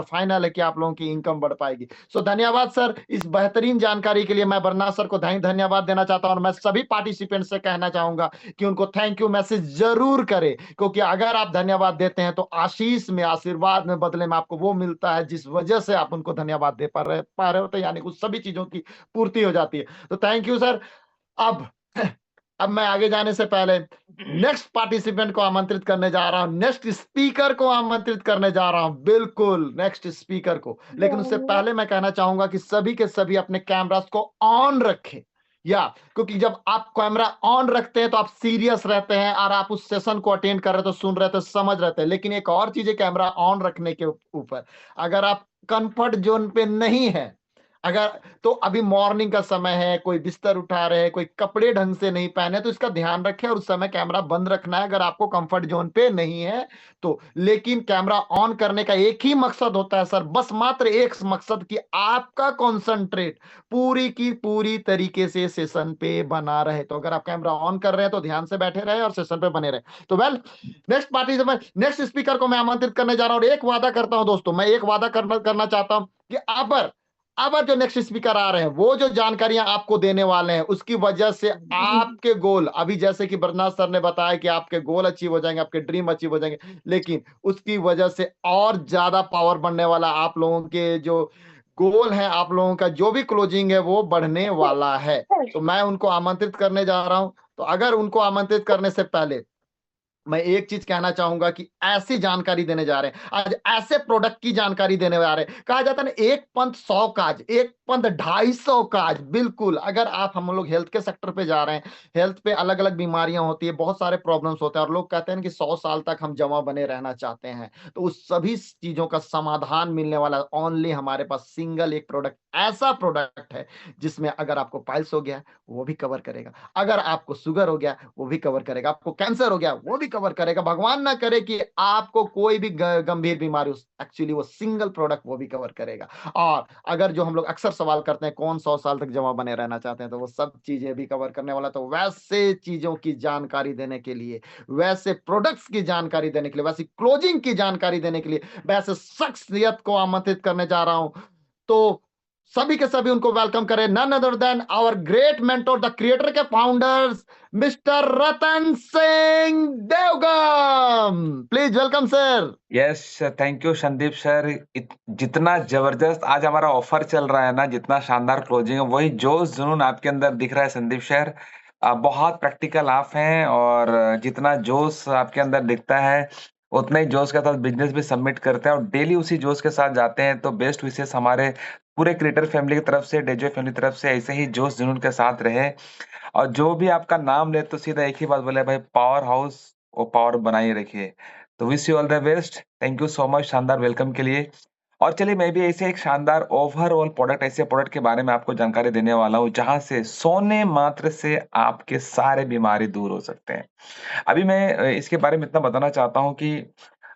Final है कि आप लोगों की इनकम बढ़ पाएगी। सो धन्यवाद सर इस बेहतरीन जानकारी के लिए। मैं बरना सर को धन्यवाद देना चाहता हूं, और मैं सभी पार्टिसिपेंट से कहना चाहूंगा कि उनको थैंक यू मैसेज जरूर करें, क्योंकि अगर आप धन्यवाद देते हैं तो आशीष में, आशीर्वाद में बदले में आपको वो मिलता है जिस वजह से आप उनको धन्यवाद दे पा रहे होते, यानी कुछ सभी चीजों की पूर्ति हो जाती है। तो थैंक यू सर। अब अब मैं आगे जाने से पहले नेक्स्ट पार्टिसिपेंट को आमंत्रित करने जा रहा हूं, नेक्स्ट स्पीकर को आमंत्रित करने जा रहा हूं, बिल्कुल नेक्स्ट स्पीकर को। लेकिन उससे पहले मैं कहना चाहूंगा कि सभी के सभी अपने कैमरास को ऑन रखें, या क्योंकि जब आप कैमरा ऑन रखते हैं तो आप सीरियस रहते हैं और आप उस सेशन को अटेंड कर रहे हो तो सुन रहे थे, समझ रहे थे। लेकिन एक और चीज है कैमरा ऑन रखने के ऊपर, अगर आप कंफर्ट जोन पे नहीं है, अगर तो अभी मॉर्निंग का समय है, कोई बिस्तर उठा रहे हैं, कोई कपड़े ढंग से नहीं पहने, तो इसका ध्यान रखें और उस समय कैमरा बंद रखना है अगर आपको कंफर्ट जोन पे नहीं है तो। लेकिन कैमरा ऑन करने का एक ही मकसद होता है सर, बस मात्र एक मकसद, कि आपका कंसंट्रेट पूरी की पूरी तरीके से सेशन पे बना रहे। तो अगर आप कैमरा ऑन कर रहे हैं तो ध्यान से बैठे रहे और सेशन पे बने रहे। तो well, next party next speaker को मैं आमंत्रित करने जा रहा हूं, और एक वादा करता हूं दोस्तों, मैं एक वादा करना चाहता हूं कि अब जो नेक्स्ट स्पीकर आ रहे हैं वो जो जानकारियां आपको देने वाले हैं उसकी वजह से आपके गोल, अभी जैसे कि बरनाथ सर ने बताया कि आपके गोल अचीव हो जाएंगे, आपके ड्रीम अचीव हो जाएंगे, लेकिन उसकी वजह से और ज्यादा पावर बढ़ने वाला, आप लोगों के जो गोल है, आप लोगों का जो भी क्लोजिंग है वो बढ़ने वाला है। तो मैं उनको आमंत्रित करने जा रहा हूं। तो अगर उनको आमंत्रित करने से पहले मैं एक चीज कहना चाहूंगा कि ऐसी जानकारी देने जा रहे हैं आज, ऐसे प्रोडक्ट की जानकारी देने जा रहे हैं, कहा जाता है ना एक पंथ 100 काज, एक पंथ 250 काज। बिल्कुल, अगर आप, हम लोग हेल्थ के सेक्टर पे जा रहे हैं, हेल्थ पे अलग अलग बीमारियां होती है, बहुत सारे प्रॉब्लम्स होते हैं, और लोग कहते हैं कि 100 साल तक हम जमा बने रहना चाहते हैं, तो उस सभी चीजों का समाधान मिलने वाला ओनली हमारे पास सिंगल एक प्रोडक्ट, ऐसा प्रोडक्ट है जिसमें अगर आपको पाइल्स हो गया वो भी कवर करेगा, अगर आपको शुगर हो गया वो भी कवर करेगा, आपको कैंसर हो गया वो भी कवर करेगा, भगवान ना करे कि आपको कोई भी गंभीर बीमारी हो, एक्चुअली वो सिंगल प्रोडक्ट वो भी कवर करेगा। और अगर जो हम लोग अक्सर सवाल करते हैं कौन 100 साल तक जमा बने रहना चाहते हैं, तो वो सब चीजें भी कवर करने वाला। तो वैसे चीजों की जानकारी देने के लिए, वैसे प्रोडक्ट्स की जानकारी देने के लिए, वैसी क्लोजिंग की जानकारी देने के लिए, वैसे शख्सियत को आमंत्रित करने जा रहा हूं। तो सभी के सभी उनको वेलकम करें, none other than our great mentor, the creator के founders, mister Ratan Singh Devgam. Please welcome sir. Yes, thank you Sandeep sir. जितना जबरदस्त आज हमारा ऑफर चल रहा है ना, जितना शानदार क्लोजिंग है, वही जोश जुनून आपके अंदर दिख रहा है संदीप सर। बहुत प्रैक्टिकल आप हैं, और जितना जोश आपके अंदर दिखता है उतना ही जोश के साथ बिजनेस भी सबमिट करते हैं, और डेली उसी जोश के साथ जाते हैं। तो बेस्ट विशेष हमारे पूरे क्रिएटर फैमिली की तरफ से, डेजो फैमिली की तरफ से ऐसे ही जोश जुनून के साथ रहे। और जो भी आपका नाम ले तो सीधा एक ही बात बोले, भाई पावर हाउस वो पावर बनाए रखिए। तो wish you all the best. Thank you so much शानदार वेलकम के लिए। और चलिए, मैं भी ऐसे एक शानदार ओवरऑल प्रोडक्ट, ऐसे प्रोडक्ट के बारे में आपको जानकारी देने वाला हूँ जहां से सोने मात्र से आपके सारे बीमारी दूर हो सकते हैं। अभी मैं इसके बारे में इतना बताना चाहता हूँ कि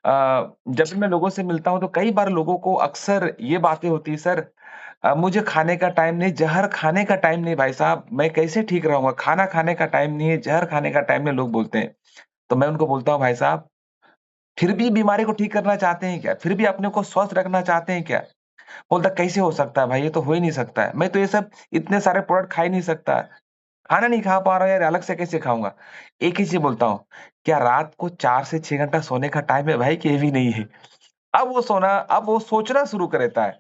जब भी मैं लोगों से मिलता हूँ तो कई बार लोगों को अक्सर ये बातें होती है, सर मुझे खाने का टाइम नहीं, जहर खाने का टाइम नहीं भाई साहब, मैं कैसे ठीक रहूँगा? खाना खाने का टाइम नहीं है, जहर खाने का टाइम नहीं, लोग बोलते हैं। तो मैं उनको बोलता हूँ, भाई साहब, फिर भी बीमारी को ठीक करना चाहते हैं क्या? फिर भी अपने को स्वस्थ रखना चाहते हैं क्या? बोलता कैसे हो सकता है भाई, ये तो हो ही नहीं सकता है। मैं तो ये सब इतने सारे प्रोडक्ट खा ही नहीं सकता। खाना नहीं खा पा रहा हूँ यार, अलग से कैसे खाऊँगा? एक ही चीज़ बोलता हूँ, क्या रात को 4 से 6 घंटा सोने का टाइम है भाई, कि ये भी नहीं है? अब वो सोचना शुरू कर देता है।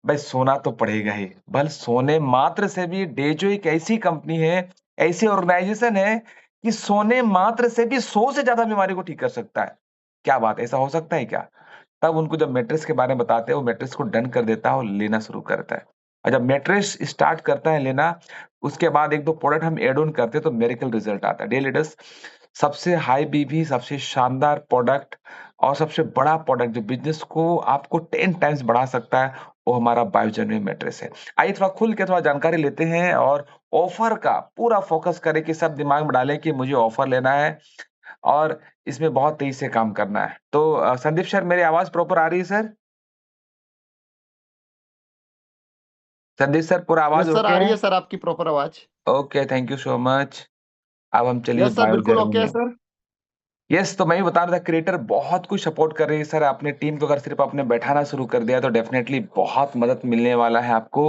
भाई सोना तो पड़ेगा ही, बल सोने मात्र से भी डेजो एक ऐसी कंपनी है, ऐसी ऑर्गेनाइजेशन है कि सोने मात्र से भी 100 से ज्यादा बीमारी को ठीक कर सकता है। क्या बात है, ऐसा हो सकता है क्या? तब उनको जब मैट्रेस के बारे में बताते हैं, वो मैट्रेस को डन कर देता है और लेना शुरू करता है। और जब मैट्रेस स्टार्ट करता है लेना, उसके बाद 1-2 प्रोडक्ट हम ऐड ऑन करते हैं तो मिरेकल रिजल्ट आता है। डेली डस सबसे हाई बीवी, सबसे शानदार प्रोडक्ट और सबसे बड़ा प्रोडक्ट जो बिज़नेस को आपको 10 टाइम्स बढ़ा सकता है, वो हमारा बायोजेन्युइन मैट्रेस है। आइए थोड़ा खुल के थोड़ा जानकारी लेते हैं, और ऑफर का पूरा फोकस करें कि सब दिमाग में डालें कि मुझे ऑफर लेना है और इसमें बहुत तेज़ी से काम करना है। तो संदीप सर, मेरी आवाज़ प्रॉपर आ रही है सर? संदीप सर, पूरा आवाज़ यस सर, ओके आ रही है? है सर आपकी प्रॉपर आवाज। Okay, thank you so much. अब हम चलिए यस सर, बायो बिल्कुल जर्नी ओके है में। सर। यस, तो मैं भी बता रहा था क्रिएटर बहुत कुछ सपोर्ट कर रही है सर। अपने टीम को अगर सिर्फ आपने बैठाना शुरू कर दिया तो डेफिनेटली बहुत मदद मिलने वाला है आपको।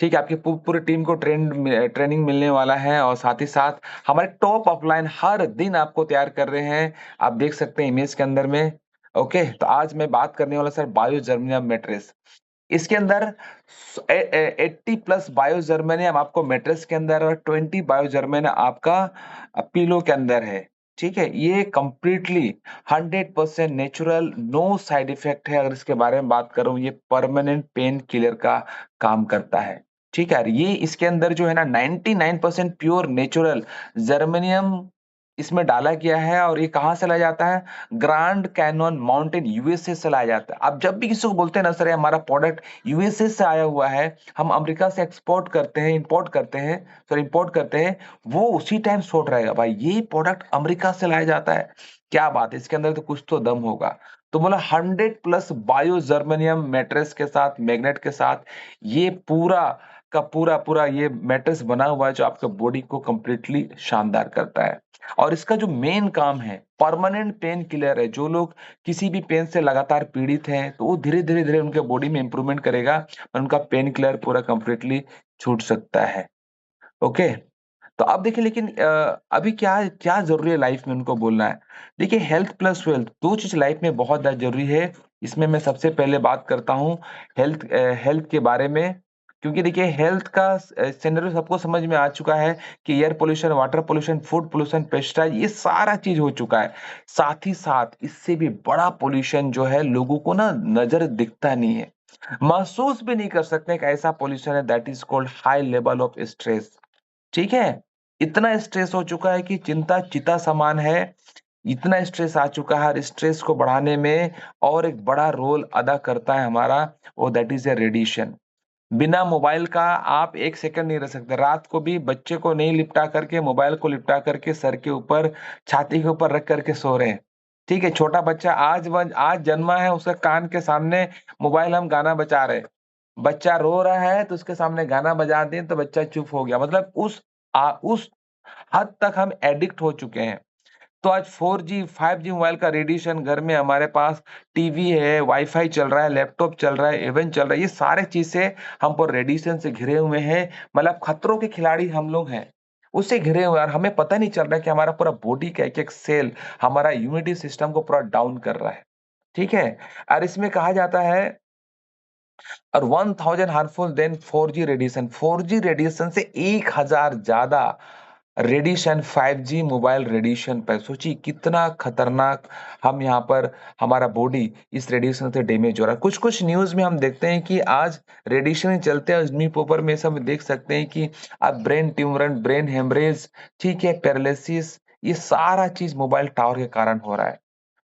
ठीक है, आपकी पूरी टीम को ट्रेनिंग मिलने वाला है, और साथ ही साथ हमारे टॉप अपलाइन हर दिन आपको तैयार कर रहे हैं। आप देख सकते हैं इमेज के अंदर में। ओके, तो आज मैं बात करने वाला सर बायो जर्मेनियम मैट्रेस। इसके अंदर 80+ बायो जर्मेनियम आपको मैट्रेस के अंदर और 20 बायो जर्मेनियम आपका पिलो के अंदर है। ठीक है, ये completely 100% natural, no side effect है। अगर इसके बारे में बात करूं, ये परमानेंट पेन किलर का काम करता है। ठीक है, ये इसके अंदर जो है ना 99% प्योर नेचुरल जर्मेनियम इसमें डाला गया है। और ये कहाँ से लाया जाता है? ग्रैंड कैनन माउंटेन यूएसए से लाया जाता है। अब जब भी किसी को बोलते हैं ना सर हमारा प्रोडक्ट यूएसए से आया हुआ है, हम अमेरिका से एक्सपोर्ट करते हैं, इंपोर्ट करते हैं, सॉरी इंपोर्ट करते हैं, वो उसी टाइम शॉर्ट रहेगा भाई, ये प्रोडक्ट अमेरिका से लाया जाता है। क्या बात है, इसके अंदर तो कुछ तो दम होगा। तो बोला 100+ बायो जर्मेनियम मैट्रेस के साथ, मैग्नेट के साथ, ये पूरा का पूरा पूरा ये मैट्रेस बना हुआ है जो आपके बॉडी को कंप्लीटली शानदार करता है। और इसका जो मेन काम है, परमानेंट पेन किलर है। जो लोग किसी भी पेन से लगातार पीड़ित हैं, तो वो धीरे धीरे धीरे उनके बॉडी में इंप्रूवमेंट करेगा और उनका पेन किलर पूरा कंप्लीटली छूट सकता है। ओके, तो अब देखिए, लेकिन अभी क्या क्या जरूरी है लाइफ में उनको बोलना है। देखिए, हेल्थ प्लस वेल्थ, दो चीज लाइफ में बहुत ज्यादा जरूरी है। इसमें मैं सबसे पहले बात करता हूँ हेल्थ के बारे में। क्योंकि देखिए, हेल्थ का सिनेरियो सबको समझ में आ चुका है कि air pollution, water pollution, food pollution, pesticide, ये सारा चीज हो चुका है। साथ ही साथ इससे भी बड़ा पोल्यूशन जो है, लोगों को ना नजर दिखता नहीं है, महसूस भी नहीं कर सकते। एक ऐसा पोल्यूशन है, that is called high level of stress. ठीक है, इतना स्ट्रेस हो चुका है कि चिंता चिता समान है। इतना स्ट्रेस आ चुका है, और स्ट्रेस को बढ़ाने में और एक बड़ा रोल अदा करता है हमारा, वो दैट इज ए रेडिएशन। बिना मोबाइल का आप एक सेकंड नहीं रह सकते। रात को भी बच्चे को नहीं लिपटा करके, मोबाइल को लिपटा करके सर के ऊपर, छाती के ऊपर रख करके सो रहे हैं। ठीक है, छोटा बच्चा आज जन्मा है, उसके कान के सामने मोबाइल, हम गाना बजा रहे हैं। बच्चा रो रहा है तो उसके सामने गाना बजा दें तो बच्चा चुप हो गया। मतलब उस हद तक हम एडिक्ट हो चुके हैं। तो आज 4G 5G मोबाइल का रेडिएशन घर में हमारे पास, टीवी है, वाईफाई चल रहा है, लैपटॉप चल रहा है, इवेंट चल रहा है, ये सारे चीज से हम पर रेडिएशन से घिरे हुए हैं। मतलब खतरों के खिलाड़ी हम लोग हैं, उससे घिरे हुए हैं, और हमें पता नहीं चल रहा है कि हमारा पूरा बॉडी का एक एक सेल हमारा इम्यूनिटी सिस्टम को पूरा डाउन कर रहा है। ठीक है, और इसमें कहा जाता है, और 1000 harmful then 4G radiation, 4G radiation से 1000 ज्यादा रेडिएशन 5G मोबाइल रेडिएशन पर। सोचिए कितना खतरनाक हम यहाँ पर, हमारा बॉडी इस रेडिएशन से डैमेज हो रहा है। कुछ कुछ न्यूज में हम देखते हैं कि आज रेडिएशन चलते हैं, न्यूज़पेपर में सब देख सकते हैं कि अब ब्रेन ट्यूमर, ब्रेन हेमरेज, ठीक है, पैरालिसिस, ये सारा चीज मोबाइल टावर के कारण हो रहा है।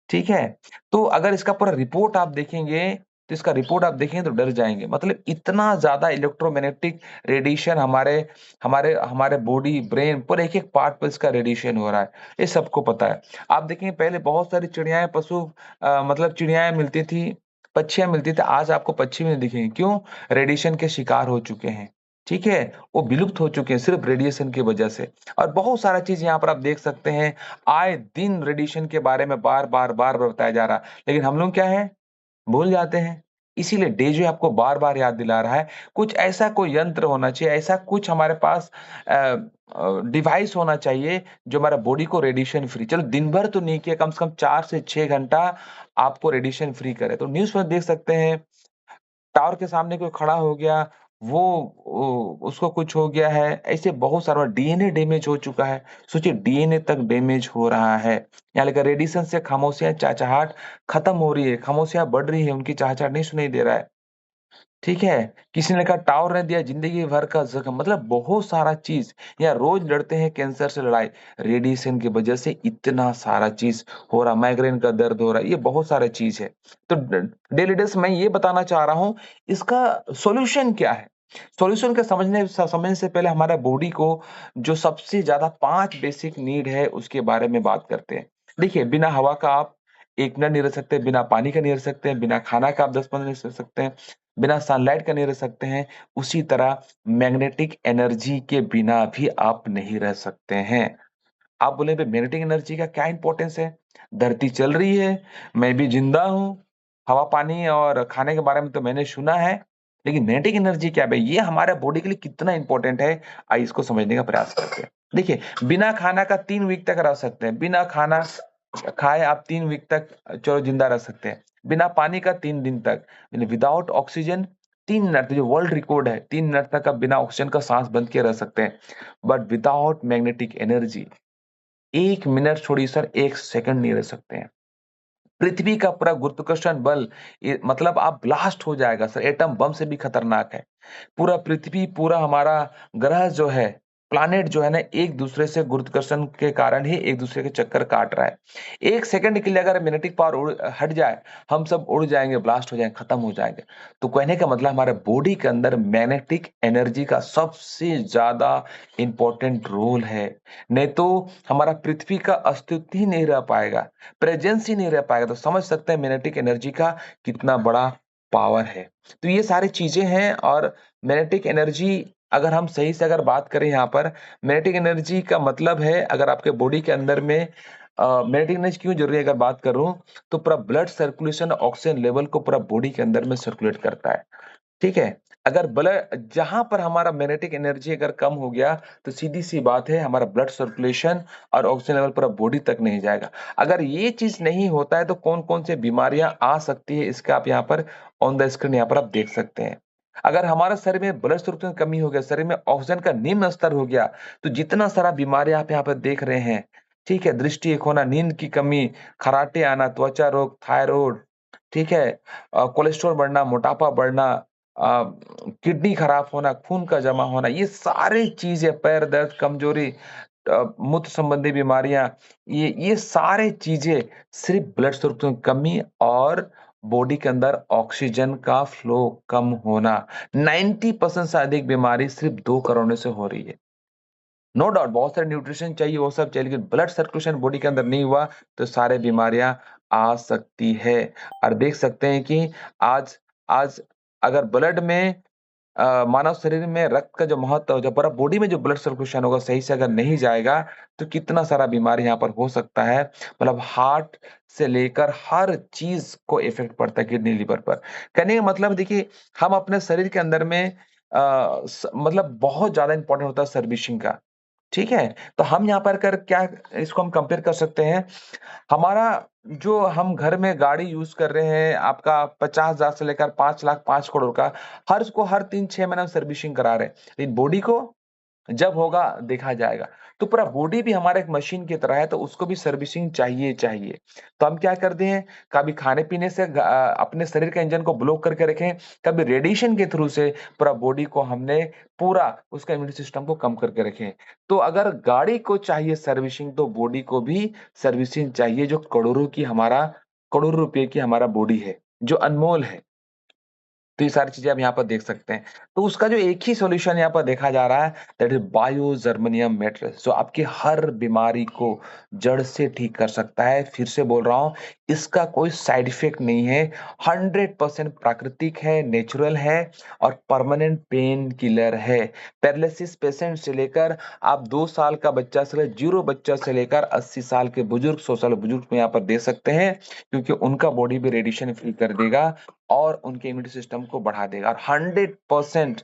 ठीक है, तो अगर इसका पूरा रिपोर्ट आप देखेंगे, तो इसका रिपोर्ट आप देखेंगे तो डर जाएंगे। मतलब इतना ज्यादा इलेक्ट्रोमैग्नेटिक रेडिएशन हमारे हमारे हमारे बॉडी, ब्रेन, पूरे एक एक पार्ट पर इसका रेडिएशन हो रहा है, ये सबको पता है। आप देखेंगे पहले बहुत सारी चिड़ियाएं, मतलब चिड़ियाएं मिलती थी, पक्षियां मिलती थी, आज आपको पक्षी भी नहीं दिखेंगे। क्यों? रेडिएशन के शिकार हो चुके हैं। ठीक है, वो विलुप्त हो चुके हैं सिर्फ रेडिएशन की वजह से। और बहुत सारा चीज यहाँ पर आप देख सकते हैं, आए दिन रेडिएशन के बारे में बार बार बताया जा रहा है, लेकिन हम लोग क्या है, भूल जाते हैं। इसीलिए डेजो आपको बार बार याद दिला रहा है, कुछ ऐसा कोई यंत्र होना चाहिए, ऐसा कुछ हमारे पास डिवाइस होना चाहिए जो हमारा बॉडी को रेडिएशन फ्री, चलो दिन भर तो नहीं किया, कम से कम 4 से 6 घंटा आपको रेडिएशन फ्री करे। तो न्यूज पर देख सकते हैं, टावर के सामने कोई खड़ा हो गया, उसको कुछ हो गया है, ऐसे बहुत सारा डीएनए डैमेज हो चुका है। सोचिए डीएनए तक डैमेज हो रहा है। यहाँ लेकर रेडिएशन से खामोशियां, चहचहाट खत्म हो रही है, खामोशियां बढ़ रही है, उनकी चहचहाट नहीं सुनाई दे रहा है। ठीक है, किसी ने कहा टावर ने दिया जिंदगी भर का जख्म, मतलब बहुत सारा चीज। या रोज लड़ते हैं कैंसर से लड़ाई, रेडिएशन की वजह से इतना सारा चीज हो रहा, माइग्रेन का दर्द हो रहा है, ये बहुत सारा चीज है। तो डेली डेस मैं ये बताना चाह रहा हूँ, इसका सॉल्यूशन क्या है। सॉल्यूशन के समझने से पहले हमारा बॉडी को जो सबसे ज्यादा 5 बेसिक नीड है उसके बारे में बात करते हैं। देखिए, बिना हवा का आप 1 मिनट नहीं रह सकते, बिना पानी का नहीं रह सकते, बिना खाना का आप 10-15 नहीं रह सकते हैं, बिना सनलाइट का नहीं रह सकते हैं। उसी तरह मैग्नेटिक एनर्जी के बिना भी आप नहीं रह सकते हैं। आप बोले मैग्नेटिक एनर्जी का क्या इंपॉर्टेंस है? धरती चल रही है, मैं भी जिंदा हूँ, हवा पानी और खाने के बारे में तो मैंने सुना है, लेकिन मैग्नेटिक एनर्जी क्या है भाई? ये हमारे बॉडी के लिए कितना इंपॉर्टेंट है, आइए इसको समझने का प्रयास करते हैं। देखिए, बिना खाना का 3 वीक तक रह सकते हैं, बिना खाना खाए आप 3 वीक तक चलो जिंदा रह सकते हैं, बिना पानी का 3 दिन तक, विदाउट ऑक्सीजन 3 मिनट, जो वर्ल्ड रिकॉर्ड है 3 मिनट तक आप बिना ऑक्सीजन का सांस बंद किए रह सकते हैं। But without magnetic energy 1 minute छोड़िए सर, 1 सेकंड नहीं रह सकते हैं। पृथ्वी का पूरा गुरुत्वाकर्षण बल, ये मतलब आप ब्लास्ट हो जाएगा सर, एटम बम से भी खतरनाक है। पूरा पृथ्वी, पूरा हमारा ग्रह जो है, प्लैनेट जो है ना, एक दूसरे से गुरुत्वाकर्षण के कारण ही एक दूसरे के चक्कर काट रहा है। 1 सेकंड के लिए अगर मैग्नेटिक पावर हट जाए, हम सब उड़ जाएंगे, ब्लास्ट हो जाएंगे, खत्म हो जाएंगे। तो कहने का मतलब हमारे बॉडी के अंदर मैग्नेटिक एनर्जी का सबसे ज्यादा इंपॉर्टेंट रोल है। नहीं तो हमारा पृथ्वी का अस्तित्व ही नहीं रह पाएगा, प्रेजेंस ही नहीं रह पाएगा। तो समझ सकते हैं मैग्नेटिक एनर्जी का कितना बड़ा पावर है। तो ये सारी चीजें हैं। और मैग्नेटिक एनर्जी, अगर हम सही से अगर बात करें यहाँ पर, मैग्नेटिक एनर्जी का मतलब है, अगर आपके बॉडी के अंदर में मैग्नेटिक एनर्जी क्यों जरूरी है अगर बात करूं, तो पूरा ब्लड सर्कुलेशन ऑक्सीजन लेवल को पूरा बॉडी के अंदर में सर्कुलेट करता है। ठीक है? अगर ब्लड, जहां पर हमारा मैग्नेटिक एनर्जी अगर कम हो गया, तो सीधी सी बात है हमारा ब्लड सर्कुलेशन और ऑक्सीजन लेवल पूरा बॉडी तक नहीं जाएगा। अगर ये चीज नहीं होता है तो कौन कौन से बीमारियां आ सकती है, इसका आप यहाँ पर ऑन द स्क्रीन यहाँ पर आप देख सकते हैं। अगर हमारा शरीर में ब्लड सर्कुलेशन कमी हो गया, शरीर में ऑक्सीजन का निम्न स्तर हो गया, तो जितना सारा बीमारी आप यहाँ पर देख रहे हैं, ठीक है, दृष्टि एक होना, नींद की कमी, खराटे आना, त्वचा रोग, थायराइड, ठीक है, कोलेस्ट्रॉल बढ़ना, मोटापा बढ़ना, किडनी खराब होना, खून का जमा होना, ये सारी चीजें, पैर दर्द, कमजोरी, मूत्र संबंधी बीमारियां, ये सारे चीजें सिर्फ ब्लड सर्कुलेशन कमी और बॉडी के अंदर ऑक्सीजन का फ्लो कम होना। 90% से अधिक बीमारी सिर्फ 2 कारणों से हो रही है। नो डाउट बहुत सारे न्यूट्रिशन चाहिए, वो सब चाहिए, लेकिन ब्लड सर्कुलेशन बॉडी के अंदर नहीं हुआ तो सारे बीमारियां आ सकती है। और देख सकते हैं कि आज आज अगर ब्लड में मानव शरीर में रक्त का जो महत्व, जो पूरा बॉडी में जो ब्लड सर्कुलेशन होगा सही से अगर नहीं जाएगा, तो कितना सारा बीमारी यहाँ पर हो सकता है। मतलब हार्ट से लेकर हर चीज को इफेक्ट पड़ता है, किडनी, लिवर पर। कहने का मतलब देखिए, हम अपने शरीर के अंदर में मतलब बहुत ज्यादा इंपॉर्टेंट होता है सर्विसिंग का। ठीक है? तो हम यहाँ पर कर क्या, इसको हम कंपेयर कर सकते हैं, हमारा जो हम घर में गाड़ी यूज कर रहे हैं, आपका 50,000 से लेकर 5 लाख 5 करोड़ का, हर उसको हर 3-6 महीने में सर्विसिंग करा रहे हैं, लेकिन बॉडी को जब होगा देखा जाएगा। तो पूरा बॉडी भी हमारा एक मशीन की तरह है, तो उसको भी सर्विसिंग चाहिए चाहिए। तो हम क्या करते हैं, कभी खाने पीने से अपने शरीर के इंजन को ब्लॉक करके रखें, कभी रेडिएशन के थ्रू से पूरा बॉडी को हमने पूरा उसका इम्यूनिटी सिस्टम को कम करके रखें। तो अगर गाड़ी को चाहिए सर्विसिंग, तो बॉडी को भी सर्विसिंग चाहिए, जो करोड़ों रुपए की हमारा बॉडी है, जो अनमोल है। तो ये सारी चीजें आप यहाँ पर देख सकते हैं। तो उसका जो एक ही सॉल्यूशन यहाँ पर देखा जा रहा है, that is bio germanium mattress, जो आपकी हर बीमारी को जड़ से ठीक कर सकता है। फिर से बोल रहा हूँ, इसका कोई साइड इफेक्ट नहीं है, 100% प्राकृतिक है, नेचुरल है और परमानेंट पेन किलर है। पैरालिसिस पेशेंट से लेकर आप 2 साल का बच्चा से, जीरो बच्चा से लेकर 80 साल के बुजुर्ग, 100 साल बुजुर्ग में यहाँ पर दे सकते हैं, क्योंकि उनका बॉडी भी रेडिएशन फ्री कर देगा और उनके इम्यूनिटी सिस्टम को बढ़ा देगा। और 100%,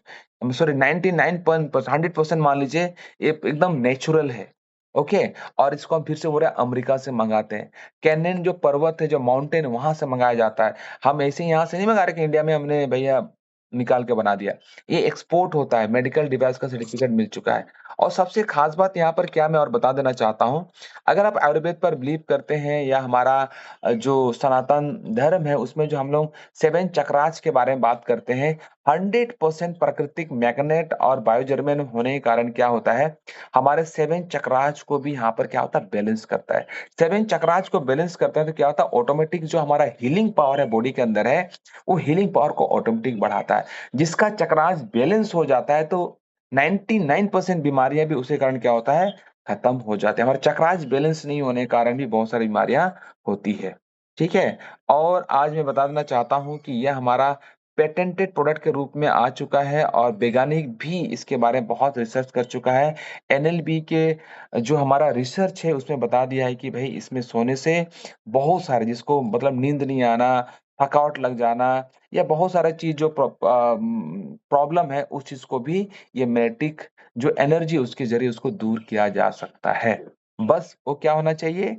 सॉरी 99%, 100% मान लीजिए, ये एकदम नेचुरल है। ओके। और इसको हम फिर से बोल रहे हैं, अमेरिका से मंगाते हैं, कैनियन जो पर्वत है, जो माउंटेन, वहां से मंगाया जाता है। हम ऐसे यहाँ से नहीं मंगा रहे कि इंडिया में हमने भैया निकाल के बना दिया। ये एक्सपोर्ट होता है, मेडिकल डिवाइस का सर्टिफिकेट मिल चुका है। और सबसे खास बात यहाँ पर क्या मैं और बता देना चाहता हूँ, अगर आप आयुर्वेद पर बिलीव करते हैं, या हमारा जो सनातन धर्म है उसमें जो हम लोग 7 चक्रास के बारे में बात करते हैं, 100% प्राकृतिक मैग्नेट और बायोजर्मेन होने के कारण क्या होता है, हमारे 7 चक्रास को भी यहाँ पर क्या होता है, बैलेंस करता है। 7 चक्रास को बैलेंस करता है तो क्या होता है, ऑटोमेटिक जो हमारा हीलिंग पावर है बॉडी के अंदर है, वो हीलिंग पावर को ऑटोमेटिक बढ़ाता है। जिसका चक्रास बैलेंस हो जाता है, तो 99% बीमारियां भी उसी कारण क्या होता है, खत्म हो जाते हैं। हमारे चक्रास बैलेंस नहीं होने के कारण भी बहुत सारी बीमारियां होती है। ठीक है। और आज मैं बता देना चाहता हूं कि यह हमारा पेटेंटेड प्रोडक्ट के रूप में आ चुका है और वैज्ञानिक भी इसके बारे में बहुत रिसर्च कर चुका है। एनएलबी के जो हमारा रिसर्च है उसमें बता दिया है कि भाई इसमें सोने से बहुत सारे, जिसको मतलब नींद नहीं आना, थकावट लग जाना या बहुत सारा चीज जो प्रॉब्लम है उस चीज को भी ये मैग्नेटिक जो एनर्जी उसके जरिए उसको दूर किया जा सकता है। बस वो क्या होना चाहिए,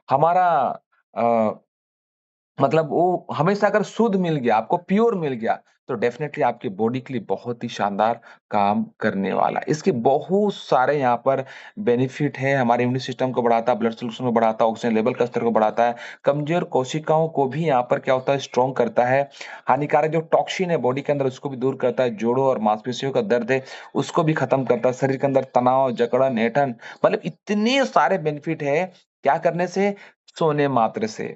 हमारा अ, मतलब वो हमेशा अगर शुद्ध मिल गया, आपको प्योर मिल गया, तो डेफिनेटली आपकी बॉडी के लिए बहुत ही शानदार काम करने वाला है। इसके बहुत सारे यहाँ पर बेनिफिट है, हमारे इम्यून सिस्टम को बढ़ाता है, ब्लड सर्कुलेशन को बढ़ाता है, ऑक्सीजन लेवल का स्तर को बढ़ाता है, कमजोर कोशिकाओं को भी यहाँ पर क्या होता है स्ट्रॉन्ग करता है, हानिकारक जो टॉक्सिन है बॉडी के अंदर उसको भी दूर करता है, जोड़ों और मांसपेशियों का दर्द है उसको भी खत्म करता है, शरीर के अंदर तनाव, जकड़न, ऐंठन, मतलब इतने सारे बेनिफिट है क्या करने से, सोने मात्र से।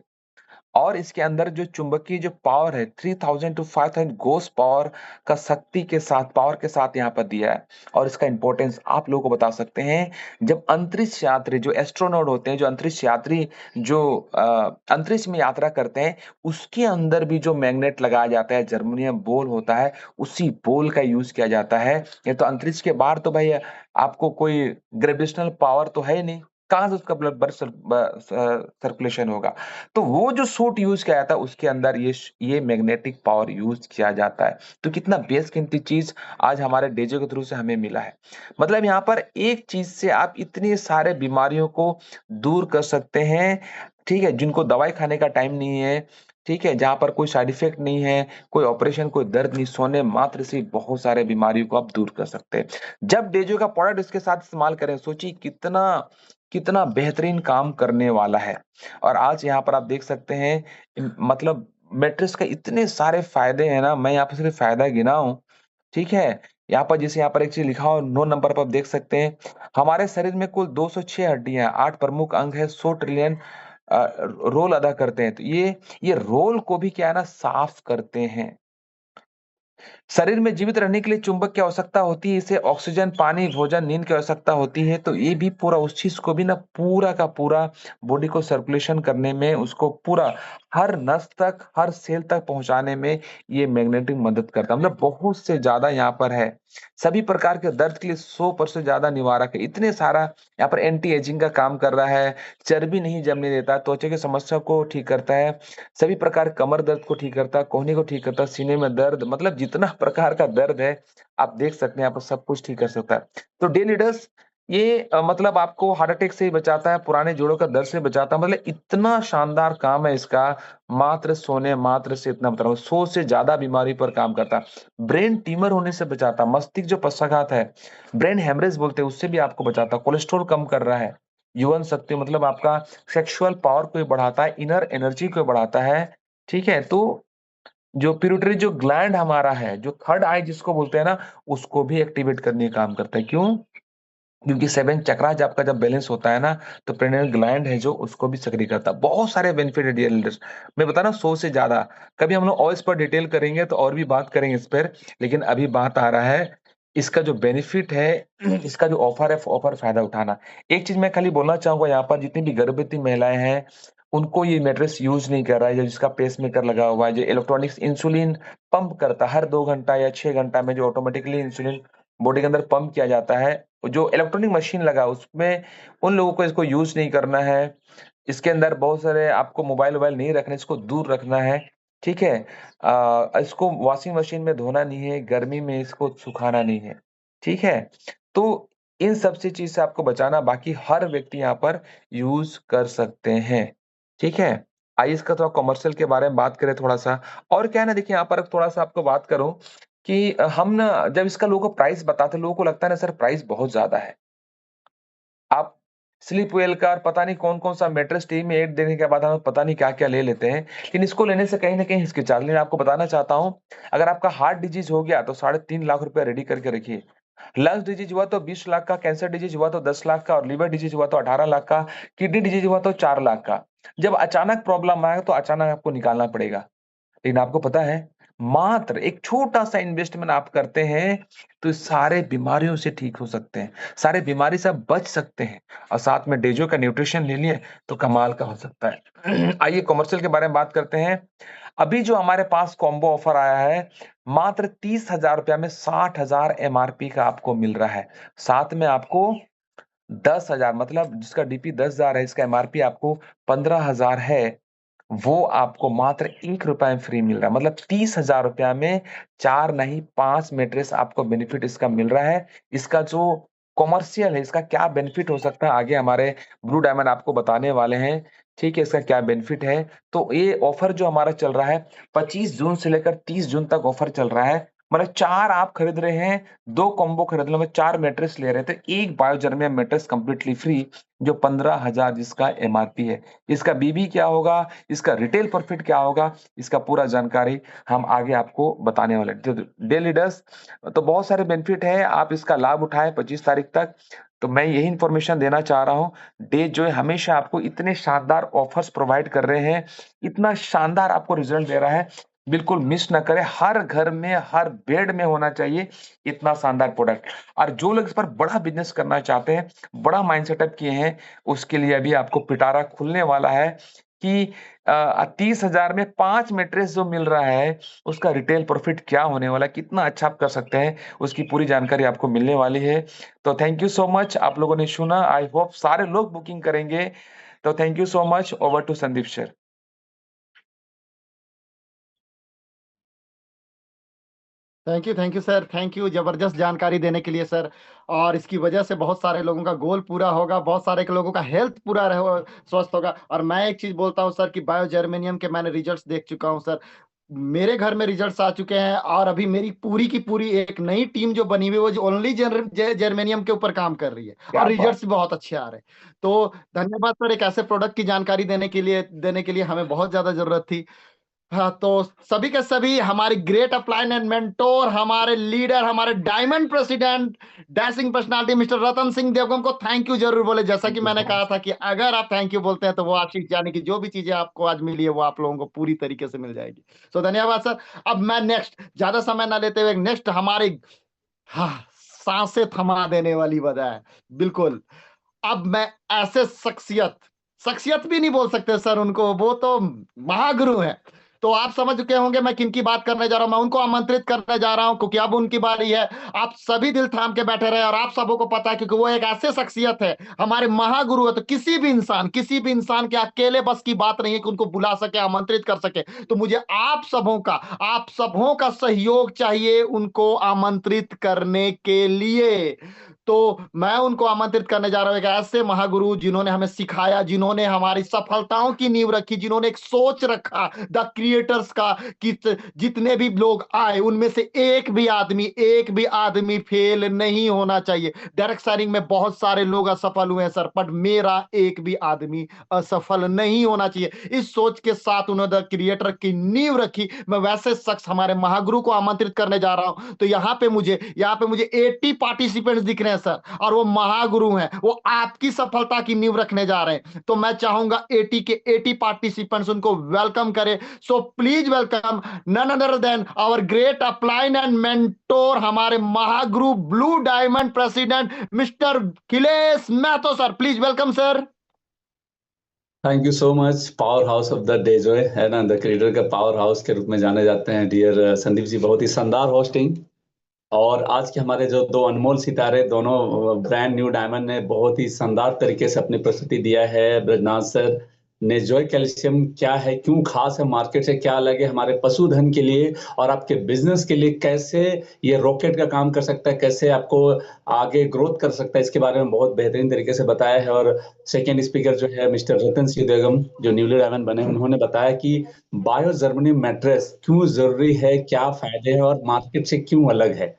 और इसके अंदर जो चुंबकीय जो पावर है 3000 टू 5000 गोस पावर का शक्ति के साथ, पावर के साथ यहाँ पर दिया है। और इसका इंपॉर्टेंस आप लोगों को बता सकते हैं, जब अंतरिक्ष यात्री जो एस्ट्रोनॉट होते हैं, जो अंतरिक्ष यात्री जो अंतरिक्ष में यात्रा करते हैं, उसके अंदर भी जो मैग्नेट लगाया जाता है, जर्मेनियम बोल होता है, उसी बोल का यूज किया जाता है। ये तो अंतरिक्ष के बाहर तो भाई आपको कोई ग्रेविटेशनल पावर तो है ही नहीं, कहां से उसका ब्लड सर्कुलेशन होगा। तो वो जो सूट यूज किया जाता है उसके अंदर ये मैग्नेटिक पावर यूज किया जाता है। तो कितना बेशकीमती चीज आज हमारे डीजे के थ्रू से हमें मिला है। मतलब यहाँ पर एक चीज से आप इतनी सारे बीमारियों को दूर कर सकते हैं, ठीक है, जिनको दवाई खाने का टाइम नहीं है, ठीक है, जहां पर कोई साइड इफेक्ट नहीं है, कोई ऑपरेशन, कोई दर्द नहीं, सोने मात्र से बहुत सारे बीमारियों को आप दूर कर सकते हैं। जब डेजो का प्रोडक्ट इसके साथ इस्तेमाल करें, सोचिए कितना कितना बेहतरीन काम करने वाला है। और आज यहाँ पर आप देख सकते हैं मतलब मैट्रेस का इतने सारे फायदे हैं ना, मैं यहाँ पर सिर्फ फायदा गिना हूँ, ठीक है। यहाँ पर जैसे यहाँ पर एक चीज लिखा हो 9 नंबर पर आप देख सकते हैं, हमारे शरीर में कुल 206 हड्डियां, 8 प्रमुख अंग है, 100 ट्रिलियन रोल अदा करते हैं। तो ये रोल को भी क्या है ना साफ करते हैं। शरीर में जीवित रहने के लिए चुंबक की आवश्यकता होती है, इसे ऑक्सीजन, पानी, भोजन, नींद की आवश्यकता होती है। तो ये भी पूरा उस चीज को भी ना पूरा का पूरा बॉडी को सर्कुलेशन करने में, उसको पूरा हर नस तक, हर सेल तक पहुंचाने में ये मैग्नेटिक मदद करता है। मतलब बहुत से ज्यादा यहाँ पर है, सभी प्रकार के दर्द के लिए 100% ज्यादा निवारक है। इतने सारा यहाँ पर एंटी एजिंग का काम कर रहा है, चर्बी नहीं जमने देता, त्वचा की समस्या को ठीक करता है, सभी प्रकार कमर दर्द को ठीक करता है, कोहनी को ठीक करता है, सीने में दर्द, मतलब जितना प्रकार का दर्द है आप देख सकते हैं, आप सब कुछ ठीक कर सकता है। तो डे लीडर्स ये मतलब आपको हार्ट अटैक से ही बचाता है, पुराने जोड़ों का दर्द से बचाता है, मतलब इतना शानदार काम है इसका। मात्र सोने मात्र से इतना बता रहा हूँ, 100 से ज्यादा बीमारी पर काम करता है। ब्रेन ट्यूमर होने से बचाता, मस्तिष्क जो पक्षाघात है, ब्रेन हेमरेज बोलते हैं, उससे भी आपको बचाता, कोलेस्ट्रॉल कम कर रहा है, यौन शक्ति मतलब आपका सेक्सुअल पावर को बढ़ाता है, इनर एनर्जी को बढ़ाता है, ठीक है। तो जो पिट्यूटरी जो ग्लैंड हमारा है, जो थर्ड आई जिसको बोलते हैं ना, उसको भी एक्टिवेट करने का काम करता है। क्यों? क्योंकि 7 चक्रा जब आपका जब बैलेंस होता है ना, तो पिट्यूटरी ग्लैंड है जो उसको भी सक्रिय करता है। बहुत सारे बेनिफिट है डियर लीडर्स, मैं बता रहा हूँ 100 से ज्यादा। कभी हम लोग और इस पर डिटेल करेंगे तो और भी बात करेंगे इस पर, लेकिन अभी बात आ रहा है इसका जो बेनिफिट है, इसका जो ऑफर है, ऑफर फायदा उठाना। एक चीज मैं खाली बोलना चाहूंगा, यहाँ पर जितनी भी गर्भवती महिलाएं हैं उनको ये मैट्रेस यूज नहीं कर रहा है, जो जिसका पेस मेकर लगा हुआ है, जो इलेक्ट्रॉनिक्स इंसुलिन पंप करता है हर 2 घंटा या 6 घंटा में, जो ऑटोमेटिकली इंसुलिन बॉडी के अंदर पंप किया जाता है, जो इलेक्ट्रॉनिक मशीन लगा है, उसमें उन लोगों को इसको यूज नहीं करना है। इसके अंदर बहुत सारे आपको मोबाइल वोबाइल नहीं रखना, इसको दूर रखना है, ठीक है। इसको वॉशिंग मशीन में धोना नहीं है, गर्मी में इसको सुखाना नहीं है, ठीक है। तो इन सब से चीज से आपको बचाना, बाकी हर व्यक्ति यहाँ पर यूज कर सकते हैं, ठीक है। आइए इसका थोड़ा कमर्शियल के बारे में बात करें थोड़ा सा। और क्या है ना, देखिए यहाँ पर थोड़ा सा आपको बात करूं कि हम ना जब इसका लोगों को प्राइस बताते हैं, लोगों को लगता है ना सर प्राइस बहुत ज्यादा है। आप स्लीप वेल का और पता नहीं कौन-कौन सा मैट्रेस टीवी में ऐड देने के बाद हम पता नहीं क्या-क्या ले लेते हैं। लेकिन इसको लेने से कहीं न कहीं हिचकिचाते हैं। लेकिन आपको बताना चाहता हूँ, अगर आपका हार्ट डिजीज़ हो गया तो 3.5 लाख रुपए रेडी करके रखिए। लंग्स डिजीज़ हुआ तो 20 लाख का, कैंसर डिजीज़ हुआ तो 10 लाख का और लिवर डिजीज़ हुआ तो 18 लाख का, किडनी डिजीज़ हुआ तो 4 लाख का। जब अचानक प्रॉब्लम आएगा तो अचानक आपको निकालना पड़ेगा। लेकिन आपको पता है, मात्र एक छोटा-सा इन्वेस्टमेंट आप करते हैं, तो सारे बीमारियों से ठीक हो सकते हैं, सारे बीमारी से आप बच सकते हैं और साथ में डेजो का न्यूट्रिशन ले लिए, तो कमाल का हो सकता है। आइए कमर्शियल के बारे में बात करते हैं। अभी जो हमारे पास कॉम्बो ऑफर आया है, मात्र 30,000 रुपया में 60,000 एमआरपी का आपको मिल रहा है। साथ में आपको 10,000 मतलब जिसका डीपी 10,000 है, इसका एमआरपी आपको 15,000 है, वो आपको मात्र ₹1 में फ्री मिल रहा है। मतलब 30,000 रुपया में 4 नहीं 5 मैट्रेस आपको बेनिफिट इसका मिल रहा है। इसका जो कमर्शियल है, इसका क्या बेनिफिट हो सकता है, आगे हमारे ब्लू डायमंड आपको बताने वाले हैं, ठीक है, इसका क्या बेनिफिट है। तो ये ऑफर जो हमारा चल रहा है 25 जून से लेकर 30 जून तक ऑफर चल रहा है। मतलब 4 आप खरीद रहे हैं, 2 कॉम्बो खरीद लो, मतलब 4 मैट्रेस ले रहे थे, 1 बायोजर्मियम मैट्रेस कंप्लीटली फ्री, जो 15,000 जिसका एमआरपी है। इसका बीबी क्या होगा, इसका रिटेल प्रॉफिट क्या होगा, इसका पूरा जानकारी हम आगे आपको बताने वाले हैं। तो डे लीडर्स, तो बहुत सारे बेनिफिट है, आप इसका लाभ उठाएं 25 तारीख तक। तो मैं यही इंफॉर्मेशन देना चाह रहा हूँ। डे जो है हमेशा आपको इतने शानदार ऑफर्स प्रोवाइड कर रहे हैं, इतना शानदार आपको रिजल्ट दे रहा है, बिल्कुल मिस ना करें। हर घर में, हर बेड में होना चाहिए इतना शानदार प्रोडक्ट। और जो लोग इस पर बड़ा बिजनेस करना चाहते हैं, बड़ा माइंड सेटअप किए हैं, उसके लिए अभी आपको पिटारा खुलने वाला है कि 30,000 में 5 मैट्रेस जो मिल रहा है, उसका रिटेल प्रॉफिट क्या होने वाला है, कितना अच्छा आप कर सकते हैं, उसकी पूरी जानकारी आपको मिलने वाली है। तो थैंक यू सो मच, आप लोगों ने सुना, आई होप सारे लोग बुकिंग करेंगे। तो thank you so much, over to Sandeep sir. Thank you sir, thank you जबरदस्त जानकारी देने के लिए सर। और इसकी वजह से बहुत सारे लोगों का गोल पूरा होगा, बहुत सारे के लोगों का हेल्थ पूरा रहे, स्वस्थ होगा। और मैं एक चीज बोलता हूँ सर कि बायो जर्मेनियम के मैंने रिजल्ट्स देख चुका हूँ सर। मेरे घर में रिजल्ट्स आ चुके हैं, और अभी मेरी पूरी की पूरी एक नई टीम जो बनी हुई है, वो जो ओनली जर्मेनियम के ऊपर काम कर रही है, और क्या बात। रिजल्ट्स भी बहुत अच्छे आ रहे हैं। तो धन्यवाद सर, एक ऐसे प्रोडक्ट की जानकारी देने के लिए हमें बहुत ज्यादा जरूरत थी। हाँ, तो सभी के सभी हमारे ग्रेट अपलाइन एंड मेंटोर, हमारे लीडर, हमारे diamond president, dashing personality mister Ratan Singh Devgan को थैंक यू जरूर बोले। जैसा थैंक कि यू मैंने सो कहा मच। था कि अगर आप थैंक यू बोलते हैं तो वो आशीष यानी कि जो भी चीजें आपको आज मिली है वो आप लोगों को पूरी तरीके से मिल जाएगी। सो धन्यवाद सर। अब मैं नेक्स्ट, ज्यादा समय ना लेते हुए, नेक्स्ट हमारी, हाँ, सांसें थमा देने वाली वजह है, बिल्कुल। अब मैं ऐसे शख्सियत, शख्सियत भी नहीं बोल सकते सर उनको, वो तो महागुरु हैं। तो आप समझ चुके होंगे मैं किन की बात करने जा रहा हूं। मैं उनको आमंत्रित करने जा रहा हूं क्योंकि अब उनकी बारी है। आप सभी दिल थाम के बैठे रहे, और आप सबों को पता है क्योंकि वो एक ऐसे शख्सियत है, हमारे महागुरु है। तो किसी भी इंसान के अकेले बस की बात नहीं है कि उनको बुला सके, आमंत्रित कर सके। तो मुझे आप सबों का सहयोग चाहिए उनको आमंत्रित करने के लिए। तो मैं उनको आमंत्रित करने जा रहा हूं, एक ऐसे महागुरु जिन्होंने हमें सिखाया, जिन्होंने हमारी सफलताओं की नींव रखी, जिन्होंने एक सोच रखा द क्रिएटर्स का कि जितने भी लोग आए उनमें से एक भी आदमी फेल नहीं होना चाहिए। डायरेक्ट साइनिंग में बहुत सारे लोग असफल हुए हैं सर, बट मेरा एक भी आदमी असफल नहीं होना चाहिए। इस सोच के साथ उन्होंने द क्रिएटर की नींव रखी। मैं वैसे शख्स हमारे महागुरु को आमंत्रित करने जा रहा हूं। तो यहाँ पे मुझे 80 पार्टिसिपेंट्स दिख रहे हैं सर, और वो महागुरु हैं, वो आपकी सफलता की नींव रखने जा रहे हैं। तो मैं चाहूंगा 80 के 80 पार्टिसिपेंट्स उनको वेलकम करें। So please welcome none other than our great upline and mentor, हमारे महागुरु blue diamond president mister Khilesh Mahato sir. Please welcome sir. Thank you so much. Power house of the day जो है ना, द क्रिएटर का power house के रूप में जाने जाते हैं डियर संदीप जी, बहुत ही शानदार होस्टिंग। और आज के हमारे जो दो अनमोल सितारे, दोनों ब्रांड न्यू डायमंड ने बहुत ही शानदार तरीके से अपनी प्रस्तुति दिया है। ब्रजनाथ सर ने जॉय कैल्शियम क्या है, क्यों खास है, मार्केट से क्या अलग है हमारे पशुधन के लिए और आपके बिजनेस के लिए, कैसे ये रॉकेट का काम कर सकता है, कैसे आपको आगे ग्रोथ कर सकता है, इसके बारे में बहुत बेहतरीन तरीके से बताया है। और सेकेंड स्पीकर जो है मिस्टर रतन सिंह बेगम, जो न्यूली डायमंड बने, उन्होंने बताया कि बायो जर्मनी मैट्रेस क्यों जरूरी है, क्या फायदे हैं और मार्केट से क्यों अलग है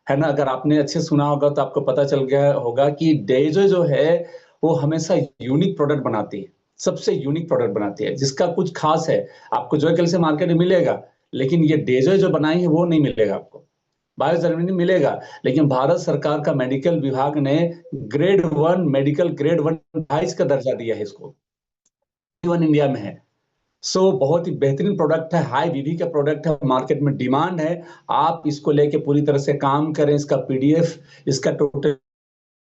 ना। अगर आपने अच्छे सुना होगा तो आपको पता चल गया होगा कि डेजो जो है वो हमेशा यूनिक प्रोडक्ट बनाती है, सबसे यूनिक प्रोडक्ट बनाती है जिसका कुछ खास है। आपको जो कल से मार्केट में मिलेगा, लेकिन ये डेजो जो बनाई है वो नहीं मिलेगा आपको। बायो जर्मनी मिलेगा, लेकिन भारत सरकार का मेडिकल विभाग ने ग्रेड 1 मेडिकल ग्रेड 1 22 का दर्जा दिया है इसको, 1 इंडिया में है। बहुत ही बेहतरीन प्रोडक्ट है, हाई वीवी का प्रोडक्ट है, मार्केट में डिमांड है। आप इसको लेके पूरी तरह से काम करें। इसका पीडीएफ, इसका टोटल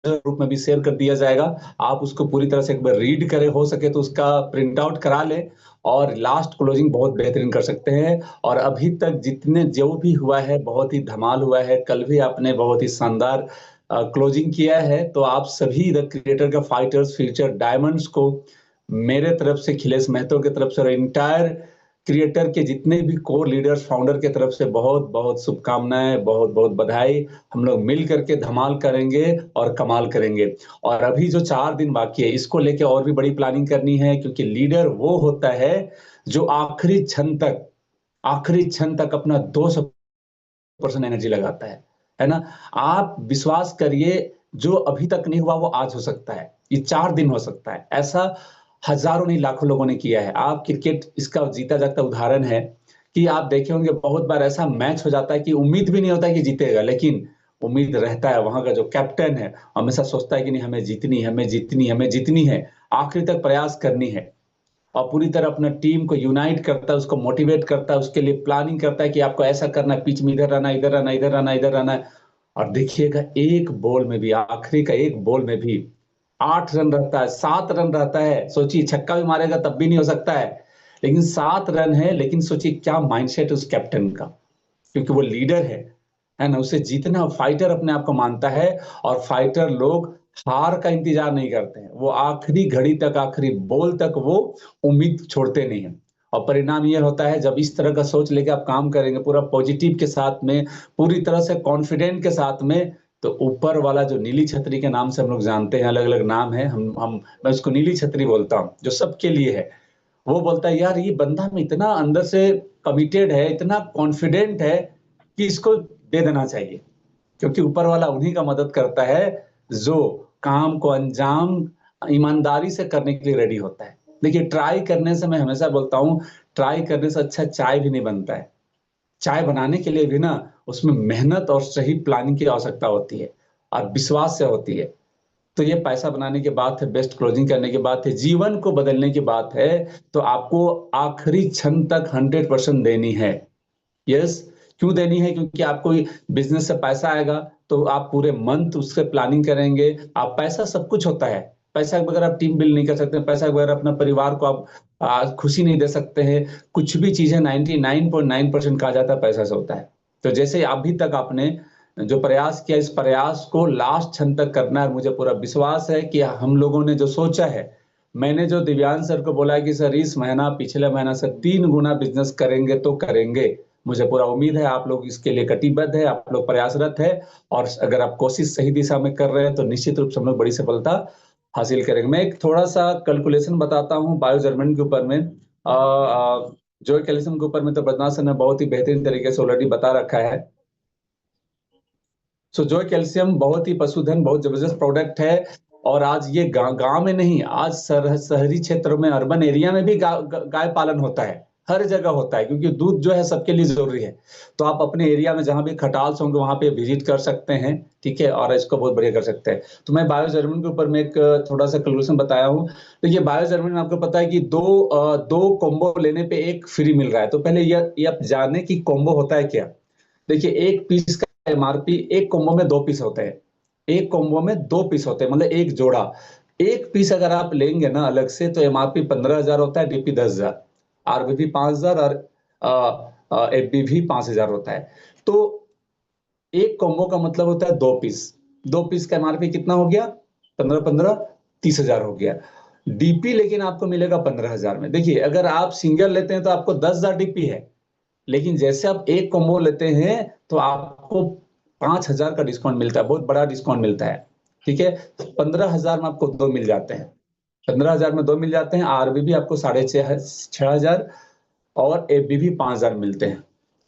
रूप में भी शेयर कर दिया जाएगा। आप उसको पूरी तरह से एक बार रीड करें, हो सके तो उसका प्रिंट आउट करा लें और लास्ट क्लोजिंग बहुत बेहतरीन कर सकते हैं। और अभी तक जितने जो भी हुआ है बहुत ही धमाल हुआ है। कल भी आपने बहुत ही शानदार क्लोजिंग किया है। तो आप सभी द क्रिएटर का फाइटर्स फ्यूचर डायमंड्स को मेरे तरफ से, खिलेश महतो की तरफ से और इंटायर क्रिएटर के जितने भी कोर लीडर्स फाउंडर के तरफ से बहुत बहुत शुभकामनाएं, बहुत बहुत बधाई। हम लोग मिल करके धमाल करेंगे और कमाल करेंगे। और अभी जो 4 दिन बाकी है इसको लेके और भी बड़ी प्लानिंग करनी है, क्योंकि लीडर वो होता है जो आखिरी क्षण तक अपना 200% एनर्जी लगाता है ना। आप विश्वास करिए, जो अभी तक नहीं हुआ वो आज हो सकता है, ये 4 दिन हो सकता है। ऐसा हजारों नहीं लाखों लोगों ने किया है। आप क्रिकेट इसका जीता जागता उदाहरण है कि आप देखे होंगे बहुत बार ऐसा मैच हो जाता है कि उम्मीद भी नहीं होता है कि जीतेगा, लेकिन उम्मीद रहता है। वहां का जो कैप्टन है हमेशा सोचता है कि नहीं, हमें जीतनी है, आखिरी तक प्रयास करनी है, और पूरी तरह अपना टीम को यूनाइट करता है, उसको मोटिवेट करता है, उसके लिए प्लानिंग करता है कि आपको ऐसा करना है, पिच में इधर रहना, इधर रहना, इधर रहना, इधर रहना है। और देखिएगा एक बॉल में भी, आखिरी का एक बॉल में भी 8 रन रहता है, 7 रन रहता है। सोचिए छक्का भी मारेगा तब भी नहीं हो सकता है, लेकिन 7 रन है। लेकिन सोचिए क्या माइंडसेट है उस कैप्टन का, क्योंकि वो लीडर है ना। उसे जीतना, फाइटर अपने आप को मानता है। और फाइटर लोग हार का इंतजार नहीं करते हैं, वो आखिरी घड़ी तक, आखिरी बॉल तक वो उम्मीद छोड़ते नहीं है। और परिणाम ये होता है जब इस तरह का सोच लेके आप काम करेंगे, पूरा पॉजिटिव के साथ में, पूरी तरह से कॉन्फिडेंट के साथ में, तो ऊपर वाला जो नीली छतरी के नाम से हम लोग जानते हैं, अलग अलग नाम है, मैं उसको नीली छतरी बोलता हूँ, जो सबके लिए है। वो बोलता है यार ये बंदा में इतना अंदर से कमिटेड है, इतना कॉन्फिडेंट है कि इसको दे देना चाहिए, क्योंकि ऊपर वाला उन्हीं का मदद करता है जो काम को अंजाम ईमानदारी से करने के लिए रेडी होता है। देखिए ट्राई करने से, मैं हमेशा बोलता हूँ, ट्राई करने से अच्छा चाय भी नहीं बनता है। चाय बनाने के लिए भी ना उसमें मेहनत और सही प्लानिंग की आवश्यकता होती है, और विश्वास से होती है। तो ये पैसा बनाने की बात है, बेस्ट क्लोजिंग करने की बात है, जीवन को बदलने की बात है। तो आपको आखिरी क्षण तक 100% देनी है। यस, क्यों देनी है? क्योंकि आपको बिजनेस से पैसा आएगा तो आप पूरे मंथ उससे प्लानिंग करेंगे। आप, पैसा सब कुछ होता है, पैसा के बगैर आप टीम बिल्ड नहीं कर सकते, पैसा के बगैर अपना परिवार को आप खुशी नहीं दे सकते हैं। कुछ भी चीजें 99.9% कहा जाता है पैसा से होता है। तो जैसे अभी तक आपने जो प्रयास किया, इस प्रयास को लास्ट क्षण तक करना है। मुझे पूरा विश्वास है कि हम लोगों ने जो सोचा है, मैंने जो दिव्यांश सर को बोला है कि सर इस महीना पिछले महीना से 3 गुना बिजनेस करेंगे तो करेंगे, मुझे पूरा उम्मीद है आप लोग इसके लिए कटिबद्ध है, आप लोग प्रयासरत है। और अगर आप कोशिश सही दिशा में कर रहे हैं तो निश्चित रूप से हम लोग बड़ी सफलता हासिल करेंगे। मैं एक थोड़ा सा कैलकुलेशन बताता हूँ बायो जर्मन के ऊपर में। जो कैल्शियम के ऊपर में तो बदमाश ने बहुत ही बेहतरीन तरीके से ऑलरेडी बता रखा है। सो जो कैल्शियम बहुत ही पशुधन, बहुत जबरदस्त प्रोडक्ट है। और आज ये गांव में नहीं, आज शहरी क्षेत्रों में, अर्बन एरिया में भी गाय पालन होता है, हर जगह होता है, क्योंकि दूध जो है सबके लिए जरूरी है। तो आप अपने एरिया में जहां भी खटाल होंगे वहां पे विजिट कर सकते हैं, ठीक है, और इसको बहुत बढ़िया कर सकते हैं। तो मैं बायो जर्मन के ऊपर में एक थोड़ा सा कैलकुलेशन बताया हूँ। तो ये बायो जर्मन में आपको पता है कि दो कॉम्बो लेने पे एक फ्री मिल रहा है। तो पहले ये आप जाने की कॉम्बो होता है क्या। देखिए एक पीस का एमआरपी, एक कॉम्बो में 2 पीस होते हैं, एक कॉम्बो में 2 पीस होते हैं, मतलब एक जोड़ा। एक पीस अगर आप लेंगे ना अलग से तो एमआरपी 15,000 होता है, डीपी 10,000, आरबीबी 5,000 और एफबीबी 5,000 होता है। तो एक कॉम्बो का मतलब होता है 2 पीस। 2 पीस का एमआरपी कितना हो गया? 15 30,000 हो गया। डीपी लेकिन आपको मिलेगा 15,000 में। देखिए अगर आप सिंगल लेते हैं तो आपको 10,000 डीपी है, लेकिन जैसे आप एक कॉम्बो लेते हैं तो आपको 5,000 का डिस्काउंट मिलता है, बहुत बड़ा डिस्काउंट मिलता है, ठीक है। 15,000 में आपको 2 मिल जाते हैं, 15,000 में 2 मिल जाते हैं। आरबीबी आपको 6,500 और एफबीबी 5,000 मिलते हैं।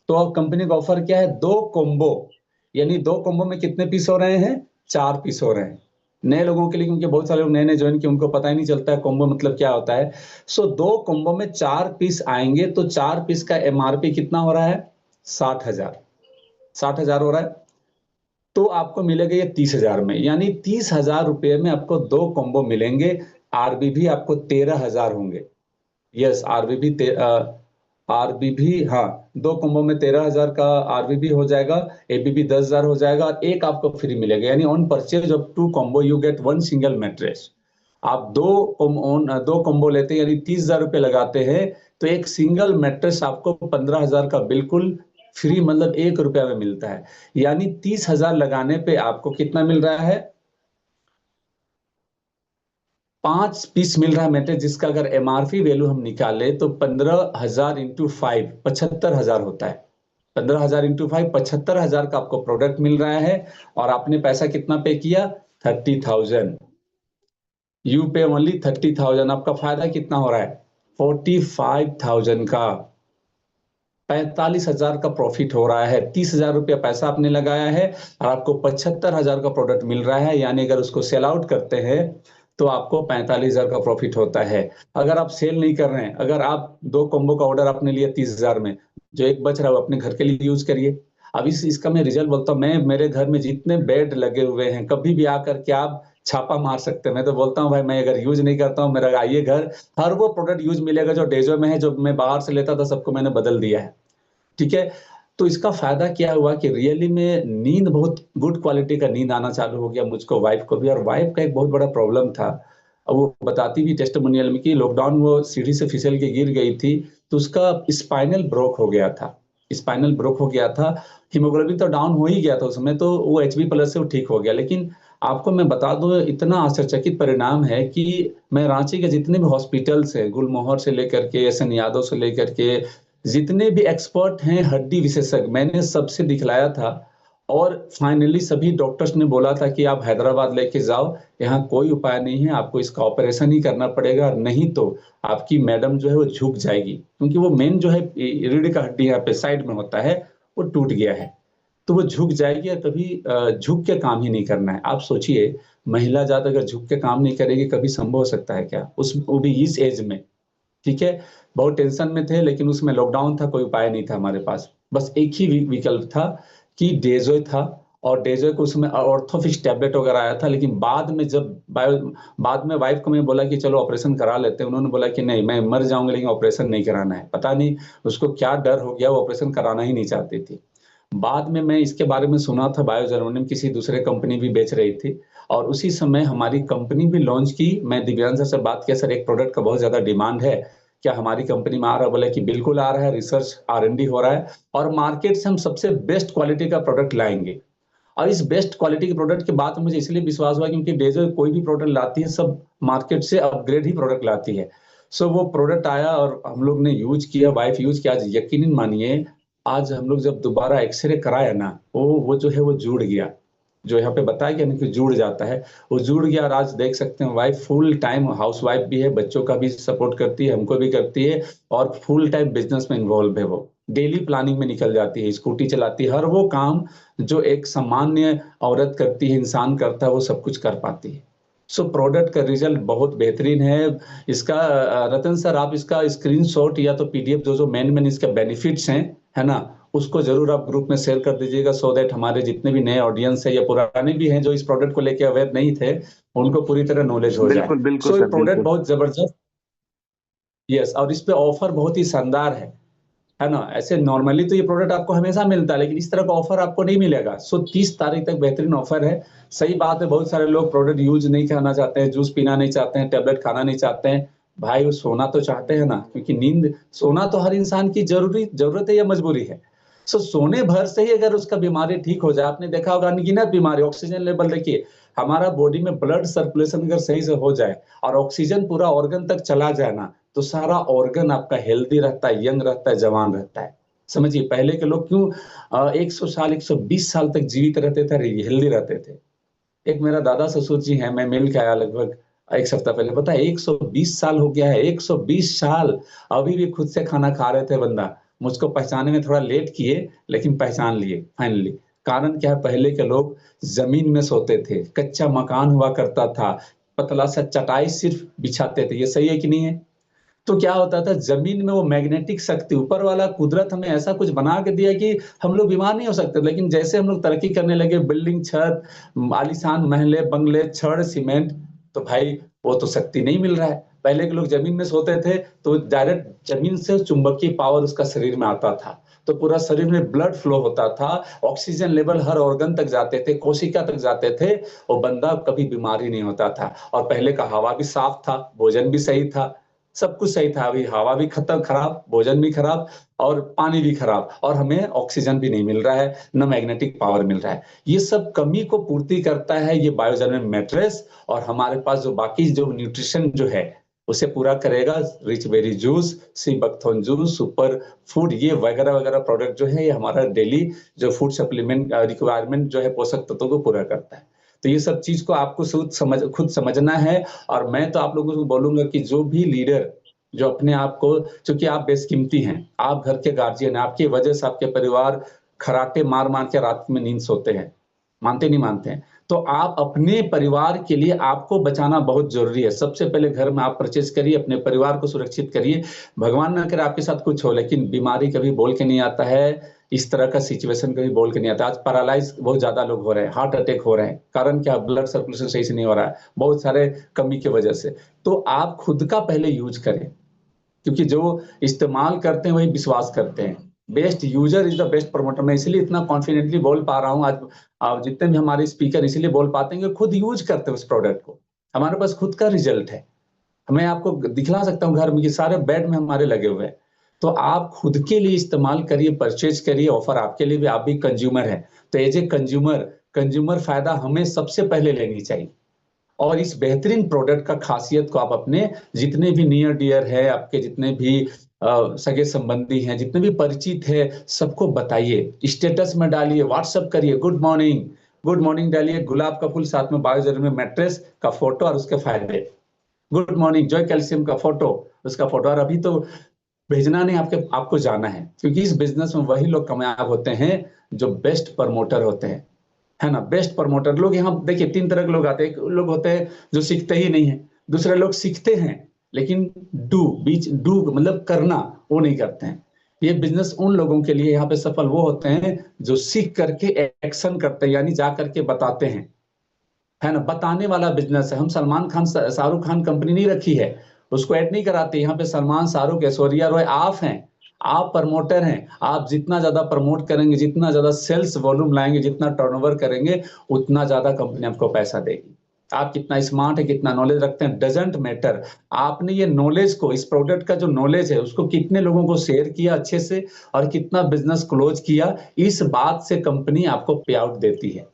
तो अब कंपनी का ऑफर क्या है? 2 कॉम्बो, यानी 2 कॉम्बो में कितने पीस हो रहे हैं? 4 पीस हो रहे हैं। नए लोगों के लिए, क्योंकि बहुत सारे लोग नए नए ज्वाइन किए, उनको पता ही नहीं चलता है कॉम्बो मतलब क्या होता है। सो 2 कॉम्बो में 4 पीस आएंगे तो 4 पीस का एमआरपी कितना हो रहा है? 60,000, 60,000 हो रहा है। तो आपको मिलेगा ये 30,000 में, यानी 30,000 रुपए में आपको 2 कॉम्बो मिलेंगे। आरबीबी आपको 13,000 होंगे। यस, आरबीबी हाँ, 2 कॉम्बो में 13,000 का आरबीबी हो जाएगा, एबीबी 10,000 हो जाएगा, और एक आपको फ्री मिलेगा। यानी on purchase of 2 combo you get 1 single mattress. आप दो कॉम्बो लेते हैं यानी 30,000 रुपये लगाते हैं, तो एक सिंगल मैट्रेस आपको 15,000 का बिल्कुल फ्री, मतलब 1 रुपया में मिलता है। यानी 30,000 लगाने पे आपको कितना मिल रहा है, 5 पीस मिल रहा है मैट्रेस, जिसका अगर एमआरपी वैल्यू हम निकाले तो 15,000 इंटू 5 75,000 होता है। 15,000 इंटू 5 75,000 का आपको प्रोडक्ट मिल रहा है, और आपने पैसा कितना पे किया, 30,000। यू पे ओनली 30,000। आपका फायदा कितना हो रहा है, 45,000 का, 45,000 का प्रॉफिट हो रहा है। 30,000 रुपया पैसा आपने लगाया है और आपको 75,000 का प्रोडक्ट मिल रहा है, यानी अगर उसको सेल आउट करते हैं तो आपको 45,000 का प्रॉफिट होता है। अगर आप सेल नहीं कर रहे हैं, अगर आप 2 कॉम्बो का ऑर्डर आपने लिया 30,000 में, जो एक बच रहा है वो अपने घर के लिए यूज करिए। अब इसका मैं रिजल्ट बोलता हूँ, मैं मेरे घर में जितने बेड लगे हुए हैं, कभी भी आकर के आप छापा मार सकते हैं। मैं तो बोलता हूँ भाई, मैं अगर यूज नहीं करता हूँ, मेरा आइए घर, हर वो प्रोडक्ट यूज मिलेगा जो डेजो में है, जो मैं बाहर से लेता था सबको मैंने बदल दिया है। ठीक है, तो इसका फायदा क्या हुआ कि रियली में नींद, बहुत गुड क्वालिटी का नींद आना चालू हो गया मुझको, वाइफ को भी। और वाइफ का एक बहुत बड़ा प्रॉब्लम था, अब वो बताती भी टेस्टिमोनियल में कि लॉकडाउन वो सीढ़ी से फिसल के गिर गई थी, तो उसका स्पाइनल ब्रोक हो गया था। स्पाइनल ब्रोक हो गया था, हीमोग्लोबिन तो डाउन हो ही गया था उसमें, तो वो एचबी प्लस से वो ठीक हो गया। लेकिन आपको मैं बता दूं, इतना आश्चर्यचकित परिणाम है कि मैं रांची के जितने भी हॉस्पिटल्स हैं, गुलमोहर से लेकर के एस एन यादव से लेकर के जितने भी एक्सपर्ट हैं हड्डी विशेषज्ञ, मैंने सबसे दिखलाया था, और फाइनली सभी डॉक्टर्स ने बोला था कि आप हैदराबाद लेके जाओ, यहाँ कोई उपाय नहीं है, आपको इसका ऑपरेशन ही करना पड़ेगा, नहीं तो आपकी मैडम जो है वो झुक जाएगी, क्योंकि वो मेन जो है रीढ़ का हड्डी यहाँ पे साइड में होता है, वो टूट गया है, तो वो झुक जाएगी। और कभी झुक के काम ही नहीं करना है। आप सोचिए, महिला जात अगर झुक के काम नहीं करेगी, कभी संभव हो सकता है क्या, उस वो भी इस एज में। ठीक है, बहुत टेंशन में थे, लेकिन उसमें लॉकडाउन था, कोई उपाय नहीं था हमारे पास, बस एक ही विकल्प था कि डेजोय था, और डेजोय को उसमें ऑर्थोफिक्स टैबलेट वगैरह आया था। लेकिन बाद में जब बाद में वाइफ को मैं बोला कि चलो ऑपरेशन करा लेते हैं, उन्होंने बोला कि नहीं, मैं मर जाऊंगा लेकिन ऑपरेशन नहीं कराना है। पता नहीं उसको क्या डर हो गया, वो ऑपरेशन कराना ही नहीं चाहती थी। बाद में मैं इसके बारे में सुना था, बायोजर्मोनियम किसी दूसरे कंपनी भी बेच रही थी, और उसी समय हमारी कंपनी भी लॉन्च की। मैं दिव्यांश सर से बात किया, सर एक प्रोडक्ट का बहुत ज्यादा डिमांड है, क्या हमारी कंपनी में आ रहा है? बोले कि बिल्कुल आ रहा है, रिसर्च R&D हो रहा है, और मार्केट से हम सबसे बेस्ट क्वालिटी का प्रोडक्ट लाएंगे। और इस बेस्ट क्वालिटी के प्रोडक्ट के बाद मुझे इसलिए विश्वास हुआ क्योंकि डेजो कोई भी प्रोडक्ट लाती है, सब मार्केट से अपग्रेड ही प्रोडक्ट लाती है। सो वो प्रोडक्ट आया और हम लोग ने यूज किया, वाइफ यूज किया, आज यकीन मानिए, आज हम लोग जब दोबारा एक्सरे कराया ना, वो जो है वो जुड़ गया, जो यहाँ पे बताया गया ना कि जुड़ जाता है, वो जुड़ गया। और आज देख सकते हैं wife full time house wife भी है, बच्चों का भी सपोर्ट करती है, हमको भी करती है, और फुल टाइम बिजनेस में इन्वॉल्व है। वो डेली प्लानिंग में निकल जाती है, स्कूटी चलाती है, हर वो काम जो एक सामान्य औरत करती है, इंसान करता है, वो सब कुछ कर पाती है। सो प्रोडक्ट का रिजल्ट बहुत बेहतरीन है। इसका रतन सर, आप इसका स्क्रीनशॉट या तो PDF जो मेन इसके बेनिफिट्स हैं, है ना, उसको जरूर आप ग्रुप में शेयर कर दीजिएगा, सो दैट हमारे जितने भी नए ऑडियंस है या पुराने भी हैं जो इस प्रोडक्ट को लेके अवेयर नहीं थे, उनको पूरी तरह नॉलेज हो जाए। बिल्कुल बिल्कुल सो ये सर, प्रोडक्ट बिल्कुल। बहुत जबरदस्त, यस, और इस पे ऑफर बहुत ही शानदार है ना। ऐसे नॉर्मली तो ये प्रोडक्ट आपको हमेशा मिलता है, लेकिन इस तरह का ऑफर आपको नहीं मिलेगा। सो 30 तारीख तक बेहतरीन ऑफर है। सही बात है, बहुत सारे लोग प्रोडक्ट यूज नहीं करना चाहते हैं, जूस पीना नहीं चाहते हैं, टेबलेट खाना नहीं चाहते हैं, भाई वो सोना तो चाहते हैं ना, क्योंकि नींद, सोना तो हर इंसान की जरूरत है या मजबूरी है। सो सोने भर से ही अगर उसका बीमारी ठीक हो जाए, आपने देखा होगा अनगिनत बीमारी, ऑक्सीजन लेवल देखिए, हमारा बॉडी में ब्लड सर्कुलेशन अगर सही से हो जाए और ऑक्सीजन पूरा ऑर्गन तक चला जाए ना, तो सारा ऑर्गन आपका हेल्दी रहता है, यंग रहता है, जवान रहता है। समझिए पहले के लोग क्यों 100 साल 120 साल तक जीवित रहते थे, हेल्दी रहते थे। एक मेरा दादा ससुर जी हैं, मैं मिल के आया लगभग एक सप्ताह पहले, पता है 120 साल हो गया है, 120 साल, अभी भी खुद से खाना खा रहे थे बंदा। मुझको पहचाने में थोड़ा लेट किए, लेकिन पहचान लिए फाइनली। कारण क्या है, पहले के लोग जमीन में सोते थे, कच्चा मकान हुआ करता था, पतला सा चटाई सिर्फ बिछाते थे, ये सही है कि नहीं है? तो क्या होता था, जमीन में वो मैग्नेटिक शक्ति, ऊपर वाला कुदरत हमें ऐसा कुछ बना के दिया कि हम लोग बीमार नहीं हो सकते। लेकिन जैसे हम लोग तरक्की करने लगे, बिल्डिंग, छत, आलीशान महले, बंगले, छड़, सीमेंट, तो भाई वो तो शक्ति नहीं मिल रहा है। पहले के लोग जमीन में सोते थे तो डायरेक्ट जमीन से चुंबकीय पावर उसका शरीर में आता था, तो पूरा शरीर में ब्लड फ्लो होता था, ऑक्सीजन लेवल हर ऑर्गन तक जाते थे, कोशिका तक जाते थे, वो बंदा कभी बीमारी नहीं होता था। और पहले का हवा भी साफ था, भोजन भी सही था, सब कुछ सही था। अभी हवा भी खत्म खराब, भोजन भी खराब और पानी भी खराब, और हमें ऑक्सीजन भी नहीं मिल रहा है, न मैग्नेटिक पावर मिल रहा है। ये सब कमी को पूर्ति करता है ये बायोजर्मिन मैट्रेस। और हमारे पास जो बाकी जो न्यूट्रिशन जो है उसे पूरा करेगा rich berry juice, sea buckthorn juice, super food, ये वगैरह वगैरह प्रोडक्ट जो है ये हमारा डेली जो फूड सप्लीमेंट रिक्वायरमेंट जो है पोषक तत्वों को पूरा करता है। तो ये सब चीज को आपको खुद समझना है। और मैं तो आप लोगों को बोलूंगा कि जो भी लीडर जो अपने आप को, चूंकि आप बेशकीमती हैं, आप घर के गार्जियन हैं, आपकी वजह से आपके परिवार खराटे मार मार के रात में नींद सोते हैं, मानते नहीं मानते हैं, तो आप अपने परिवार के लिए आपको बचाना बहुत जरूरी है। सबसे पहले घर में आप परचेज करिए, अपने परिवार को सुरक्षित करिए। भगवान ना करे आपके साथ कुछ हो, लेकिन बीमारी कभी बोल के नहीं आता है, इस तरह का सिचुएशन कभी बोल के नहीं आता। आज पैरालाइज बहुत ज्यादा लोग हो रहे हैं, हार्ट अटैक हो रहे हैं, कारण क्या? ब्लड सर्कुलेशन सही से नहीं हो रहा है, बहुत सारे कमी की वजह से। तो आप खुद का पहले यूज करें, क्योंकि जो इस्तेमाल करते हैं वही विश्वास करते हैं। Best user is the best promoter. मैं इसलिए इतना कॉन्फिडेंटली बोल पा रहा हूँ आज जितने भी हमारे स्पीकर इसलिए बोल पाते हैं कि खुद यूज करते हैं उस प्रोडक्ट को, हमारे पास खुद का रिजल्ट है। मैं आपको दिखला सकता हूँ घर में कि सारे बेड में हमारे लगे हुए हैं। तो आप खुद के लिए इस्तेमाल करिए, परचेज करिए, ऑफर आपके लिए भी, आप भी कंज्यूमर है। तो एज ए कंज्यूमर फायदा हमें सबसे पहले लेनी चाहिए। और इस बेहतरीन प्रोडक्ट का खासियत को आप अपने जितने भी नियर डियर है, आपके जितने भी सगे संबंधी हैं, जितने भी परिचित है, सबको बताइए, स्टेटस में डालिए, व्हाट्सएप करिए, गुड मॉर्निंग डालिए, गुलाब का फूल, साथ में बायोजर्मिन मैट्रेस का फोटो और उसके फायदे, गुड मॉर्निंग जॉय कैल्शियम का फोटो, उसका फोटो। और अभी तो भेजना नहीं, आपको जाना है, क्योंकि इस बिजनेस में वही लोग कामयाब होते हैं जो बेस्ट प्रमोटर होते हैं, है ना। बेस्ट प्रमोटर लोग, यहाँ देखिए 3 तरह के लोग आते हैं। एक लोग होते हैं जो सीखते ही नहीं है, दूसरे लोग सीखते हैं लेकिन डू मतलब करना वो नहीं करते हैं। ये बिजनेस उन लोगों के लिए यहाँ पे सफल वो होते हैं जो सीख करके एक्शन करते हैं, यानी जा करके बताते हैं, है ना। बताने वाला बिजनेस है। हम सलमान खान शाहरुख खान कंपनी नहीं रखी है, उसको ऐड नहीं कराते। यहाँ पे सलमान, शाहरुख, ऐश्वर्या रॉय आप हैं, आप प्रमोटर हैं। आप जितना ज्यादा प्रमोट करेंगे, जितना ज्यादा सेल्स वॉल्यूम लाएंगे, जितना टर्नओवर करेंगे, उतना ज्यादा कंपनी आपको पैसा देगी। आप कितना स्मार्ट है, कितना नॉलेज रखते हैं, डजेंट मैटर। आपने ये नॉलेज को, इस प्रोडक्ट का जो नॉलेज है उसको कितने लोगों को शेयर किया अच्छे से, और कितना बिजनेस क्लोज किया, इस बात से कंपनी आपको पे आउट देती है।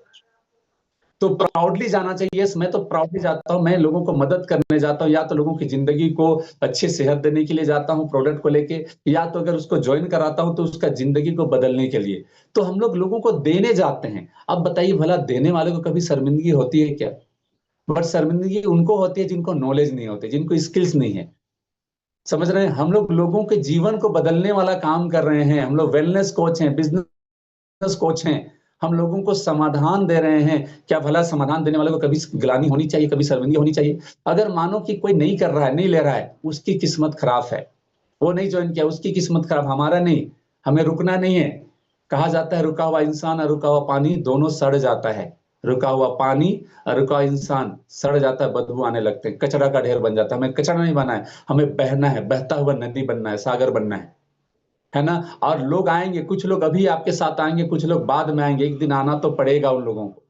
तो प्राउडली जाना चाहिए। मैं तो प्राउडली जाता हूं, मैं लोगों को मदद करने जाता हूं, या तो लोगों की जिंदगी को अच्छी सेहत देने के लिए जाता हूं प्रोडक्ट को लेके, या तो अगर उसको ज्वाइन कराता हूं तो उसका जिंदगी को बदलने के लिए। तो हम लोगों को देने जाते हैं। अब बताइए भला, देने वाले को कभी शर्मिंदगी होती है क्या? बट शर्मिंदगी उनको होती है जिनको नॉलेज नहीं होती, जिनको स्किल्स नहीं है। समझ रहे हैं? हम लोगों के जीवन को बदलने वाला काम कर रहे हैं। हम लोग वेलनेस कोच हैं, बिजनेस कोच हैं, हम लोगों को समाधान दे रहे हैं। क्या भला समाधान देने वाले को कभी ग्लानि होनी चाहिए, कभी शर्मिंदगी होनी चाहिए? अगर मानो कि कोई नहीं कर रहा है, नहीं ले रहा है, उसकी किस्मत खराब है, वो नहीं ज्वाइन किया, उसकी किस्मत खराब, हमारा नहीं। हमें रुकना नहीं है। कहा जाता है रुका हुआ इंसान और रुका हुआ पानी दोनों सड़ जाता है। रुका हुआ पानी और रुका हुआ इंसान सड़ जाता है, बदबू आने लगते हैं, कचरा का ढेर बन जाता है। हमें कचरा नहीं बनना है, हमें बहना है, बहता हुआ नदी बनना है, सागर बनना है ना। और लोग आएंगे, कुछ लोग अभी आपके साथ आएंगे, कुछ लोग बाद में आएंगे, एक दिन आना तो पड़ेगा उन लोगों को।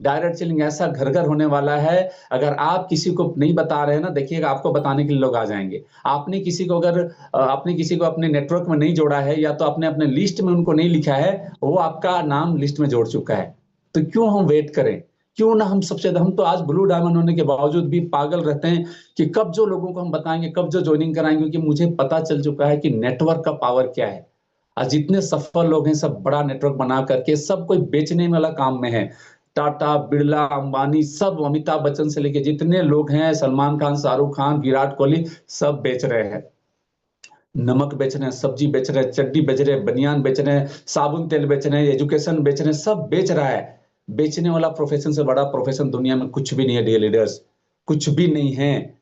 डायरेक्ट सेलिंग ऐसा घर घर होने वाला है। अगर आप किसी को नहीं बता रहे हैं ना, देखिएगा आपको बताने के लिए लोग आ जाएंगे। आपने किसी को अपने नेटवर्क में नहीं जोड़ा है, या तो आपने अपने लिस्ट में उनको नहीं लिखा है, वो आपका नाम लिस्ट में जोड़ चुका है। तो क्यों हम वेट करें? क्यों ना हम हम तो आज ब्लू डायमंड होने के बावजूद भी पागल रहते हैं कि कब जो लोगों को हम बताएंगे, कब जो ज्वाइनिंग कराएंगे, क्योंकि मुझे पता चल चुका है कि नेटवर्क का पावर क्या है। आज जितने सफल लोग हैं सब बड़ा नेटवर्क बना करके, सब कोई बेचने वाला काम में है। टाटा, बिरला, अंबानी, सब, अमिताभ बच्चन से लेके जितने लोग हैं, सलमान खान, शाहरुख खान, विराट कोहली, सब बेच रहे हैं। नमक बेच रहे हैं, सब्जी बेच रहे हैं, चड्डी बेच रहे हैं, बनियान बेच रहे हैं, साबुन तेल बेच रहे हैं, एजुकेशन बेच रहे हैं, सब बेच रहा है। बेचने वाला प्रोफेशन से बड़ा प्रोफेशन दुनिया में कुछ भी नहीं है डियर लीडर्स, कुछ भी नहीं है।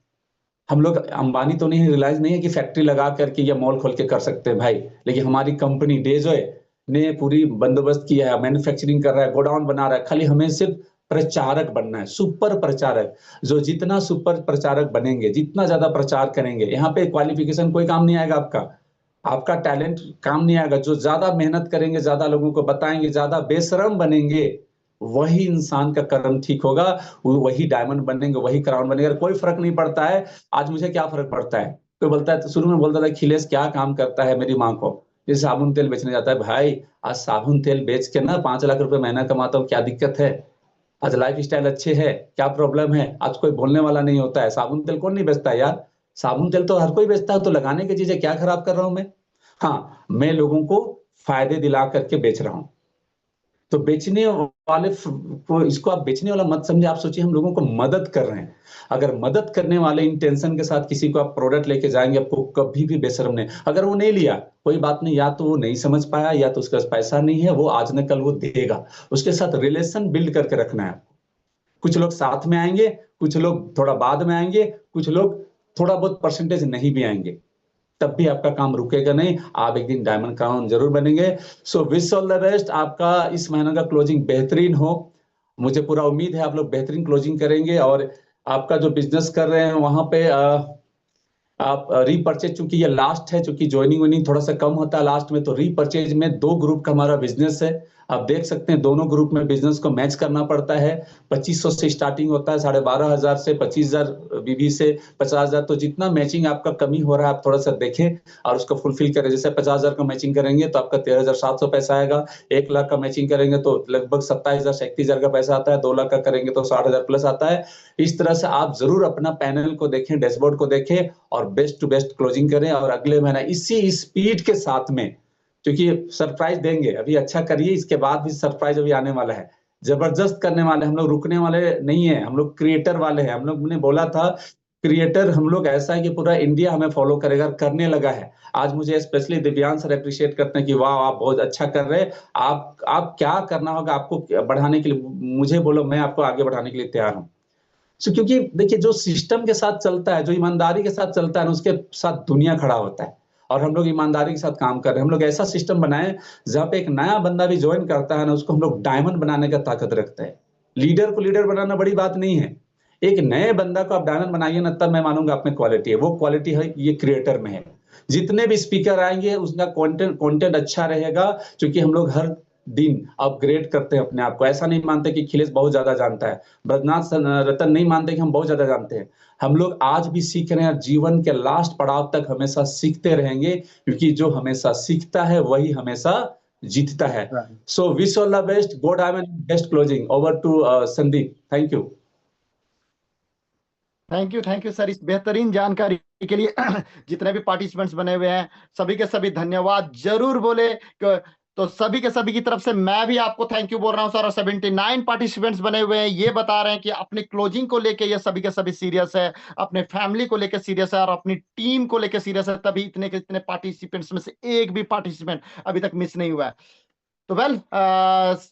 हम लोग अंबानी तो नहीं, रिलायंस नहीं है कि फैक्ट्री लगा करके या मॉल खोल के कर सकते हैं भाई, लेकिन हमारी कंपनी डेजॉय ने पूरी बंदोबस्त किया है, मैन्युफैक्चरिंग कर रहा है, गोडाउन बना रहा है। खाली हमें सिर्फ प्रचारक बनना है, सुपर प्रचारक। जो जितना सुपर प्रचारक बनेंगे, जितना ज्यादा प्रचार करेंगे, यहाँ पे क्वालिफिकेशन कोई काम नहीं आएगा आपका। आपका टैलेंट काम नहीं आएगा। जो ज्यादा मेहनत करेंगे, ज्यादा लोगों को बताएंगे, ज्यादा बेशरम बनेंगे, वही इंसान का कर्म ठीक होगा, वही डायमंड बनेंगे, वही क्राउन बनेगा। कोई फर्क नहीं पड़ता है। आज मुझे क्या फर्क पड़ता है, कोई बोलता है, तो शुरू में बोलता था अखिलेश क्या काम करता है मेरी माँ को, ये साबुन तेल बेचने जाता है। भाई आज साबुन तेल बेच के ना 5 लाख रुपए महीना कमाता हूँ, क्या दिक्कत है? आज लाइफ स्टाइल अच्छे है, क्या प्रॉब्लम है? आज कोई बोलने वाला नहीं होता है। साबुन तेल कौन नहीं बेचता है यार? साबुन तेल तो हर कोई बेचता है। तो लगाने की चीजें क्या खराब कर रहा हूं मैं? हाँ, मैं लोगों को फायदे दिला करके बेच रहा हूं। तो बेचने वाले को, इसको आप बेचने वाला मत समझे, आप सोचिए हम लोगों को मदद कर रहे हैं। अगर मदद करने वाले इंटेंशन के साथ किसी को आप प्रोडक्ट लेके जाएंगे, आपको कभी भी बेशर्म नहीं। अगर वो नहीं लिया, कोई बात नहीं, या तो वो नहीं समझ पाया, या तो उसके पास पैसा नहीं है, वो आज न कल वो देगा। उसके साथ रिलेशन बिल्ड करके रखना है। कुछ लोग साथ में आएंगे, कुछ लोग थोड़ा बाद में आएंगे, कुछ लोग थोड़ा बहुत परसेंटेज नहीं भी आएंगे, तब भी आपका काम रुकेगा नहीं। आप एक दिन डायमंड क्राउन जरूर बनेंगे। सो विश ऑल द बेस्ट। आपका इस महीने का क्लोजिंग बेहतरीन हो। मुझे पूरा उम्मीद है आप लोग बेहतरीन क्लोजिंग करेंगे। और आपका जो बिजनेस कर रहे हैं वहां पे आप रीपरचेज, चूंकि ये लास्ट है, चूंकि ज्वाइनिंग विनिंग थोड़ा सा कम होता है लास्ट में, तो रीपरचेज में 2 ग्रुप का हमारा बिजनेस है। आप देख सकते हैं दोनों ग्रुप में बिजनेस को मैच करना पड़ता है। 2500 से स्टार्टिंग होता है, 12,500 से 25,000 बीबी से 50,000। तो जितना मैचिंग आपका कमी हो रहा है, आप थोड़ा सा देखें और उसको फुलफिल करें। जैसे 50,000 का मैचिंग करेंगे तो आपका 13,700 पैसा आएगा। 1 लाख का मैचिंग करेंगे तो लगभग 27,000 से 31,000 का पैसा आता है। 2 लाख का करेंगे तो 60,000 प्लस आता है। इस तरह से आप जरूर अपना पैनल को देखें, डैशबोर्ड को देखें और बेस्ट टू बेस्ट क्लोजिंग करें। और अगले महीना इसी स्पीड के साथ में, क्योंकि सरप्राइज देंगे, अभी अच्छा करिए, इसके बाद भी सरप्राइज अभी आने वाला है। जबरदस्त करने वाले हम लोग, रुकने वाले नहीं है हम लोग, क्रिएटर वाले हैं हम लोग। ने बोला था क्रिएटर हम लोग ऐसा है कि पूरा इंडिया हमें फॉलो करेगा, करने लगा है। आज मुझे स्पेशली दिव्यांश सर अप्रिशिएट करते हैं कि वाह आप बहुत अच्छा कर रहे हैं। आप क्या करना होगा आपको बढ़ाने के लिए, मुझे बोलो, मैं आपको आगे बढ़ाने के लिए तैयार हूँ। क्योंकि देखिए जो सिस्टम के साथ चलता है, जो ईमानदारी के साथ चलता है ना, उसके साथ दुनिया खड़ा होता है। और हम लोग ईमानदारी के साथ काम कर रहे हैं। हम लोग ऐसा सिस्टम बनाए जहां पे एक नया बंदा भी ज्वाइन करता है ना, उसको हम लोग डायमंड बनाने का ताकत रखते हैं। लीडर को लीडर बनाना बड़ी बात नहीं है। एक नए बंदा को आप डायमंड बनाइए ना, तब मैं मानूंगा आप में क्वालिटी है। वो क्वालिटी है ये क्रिएटर में है। जितने भी स्पीकर आएंगे उसका कंटेंट अच्छा रहेगा, क्योंकि हम लोग हर दिन अपग्रेड करते हैं अपने आप को। ऐसा नहीं मानते कि अखिलेश बहुत ज्यादा जानता है, ब्रजनाथ रतन नहीं मानते कि हम बहुत ज्यादा जानते हैं। हम लोग आज भी सीख रहे हैं, जीवन के लास्ट पड़ाव तक हमेशा सीखते रहेंगे, क्योंकि जो हमेशा सीखता है वही हमेशा जीतता है। So wish all the best, go diamond, best closing. Over to Sandeep. Thank you. Thank you sir इस बेहतरीन जानकारी के लिए। जितने भी पार्टिसिपेंट्स बने हुए हैं सभी के सभी धन्यवाद जरूर बोले। तो सभी के सभी की तरफ से मैं भी आपको थैंक यू बोल रहा हूं सर। और 79 पार्टिसिपेंट्स बने हुए हैं, ये बता रहे हैं कि अपनी क्लोजिंग को लेके ये सभी के सभी सीरियस है, अपने फैमिली को लेके सीरियस है और अपनी टीम को लेके सीरियस है। तभी इतने के इतने पार्टिसिपेंट्स में से एक भी पार्टिसिपेंट अभी तक मिस नहीं हुआ है। तो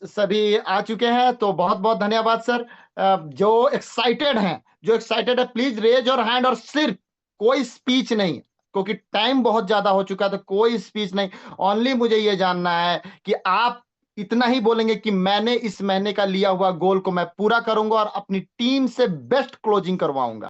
सभी आ चुके हैं, तो बहुत बहुत धन्यवाद सर। जो एक्साइटेड है प्लीज रेज योर हैंड। और सिर्फ कोई स्पीच नहीं, क्योंकि टाइम बहुत ज्यादा हो चुका है, तो कोई स्पीच नहीं। ओनली मुझे ये जानना है कि आप इतना ही बोलेंगे कि मैंने इस महीने का लिया हुआ गोल को मैं पूरा करूंगा और अपनी टीम से बेस्ट क्लोजिंग करवाऊंगा।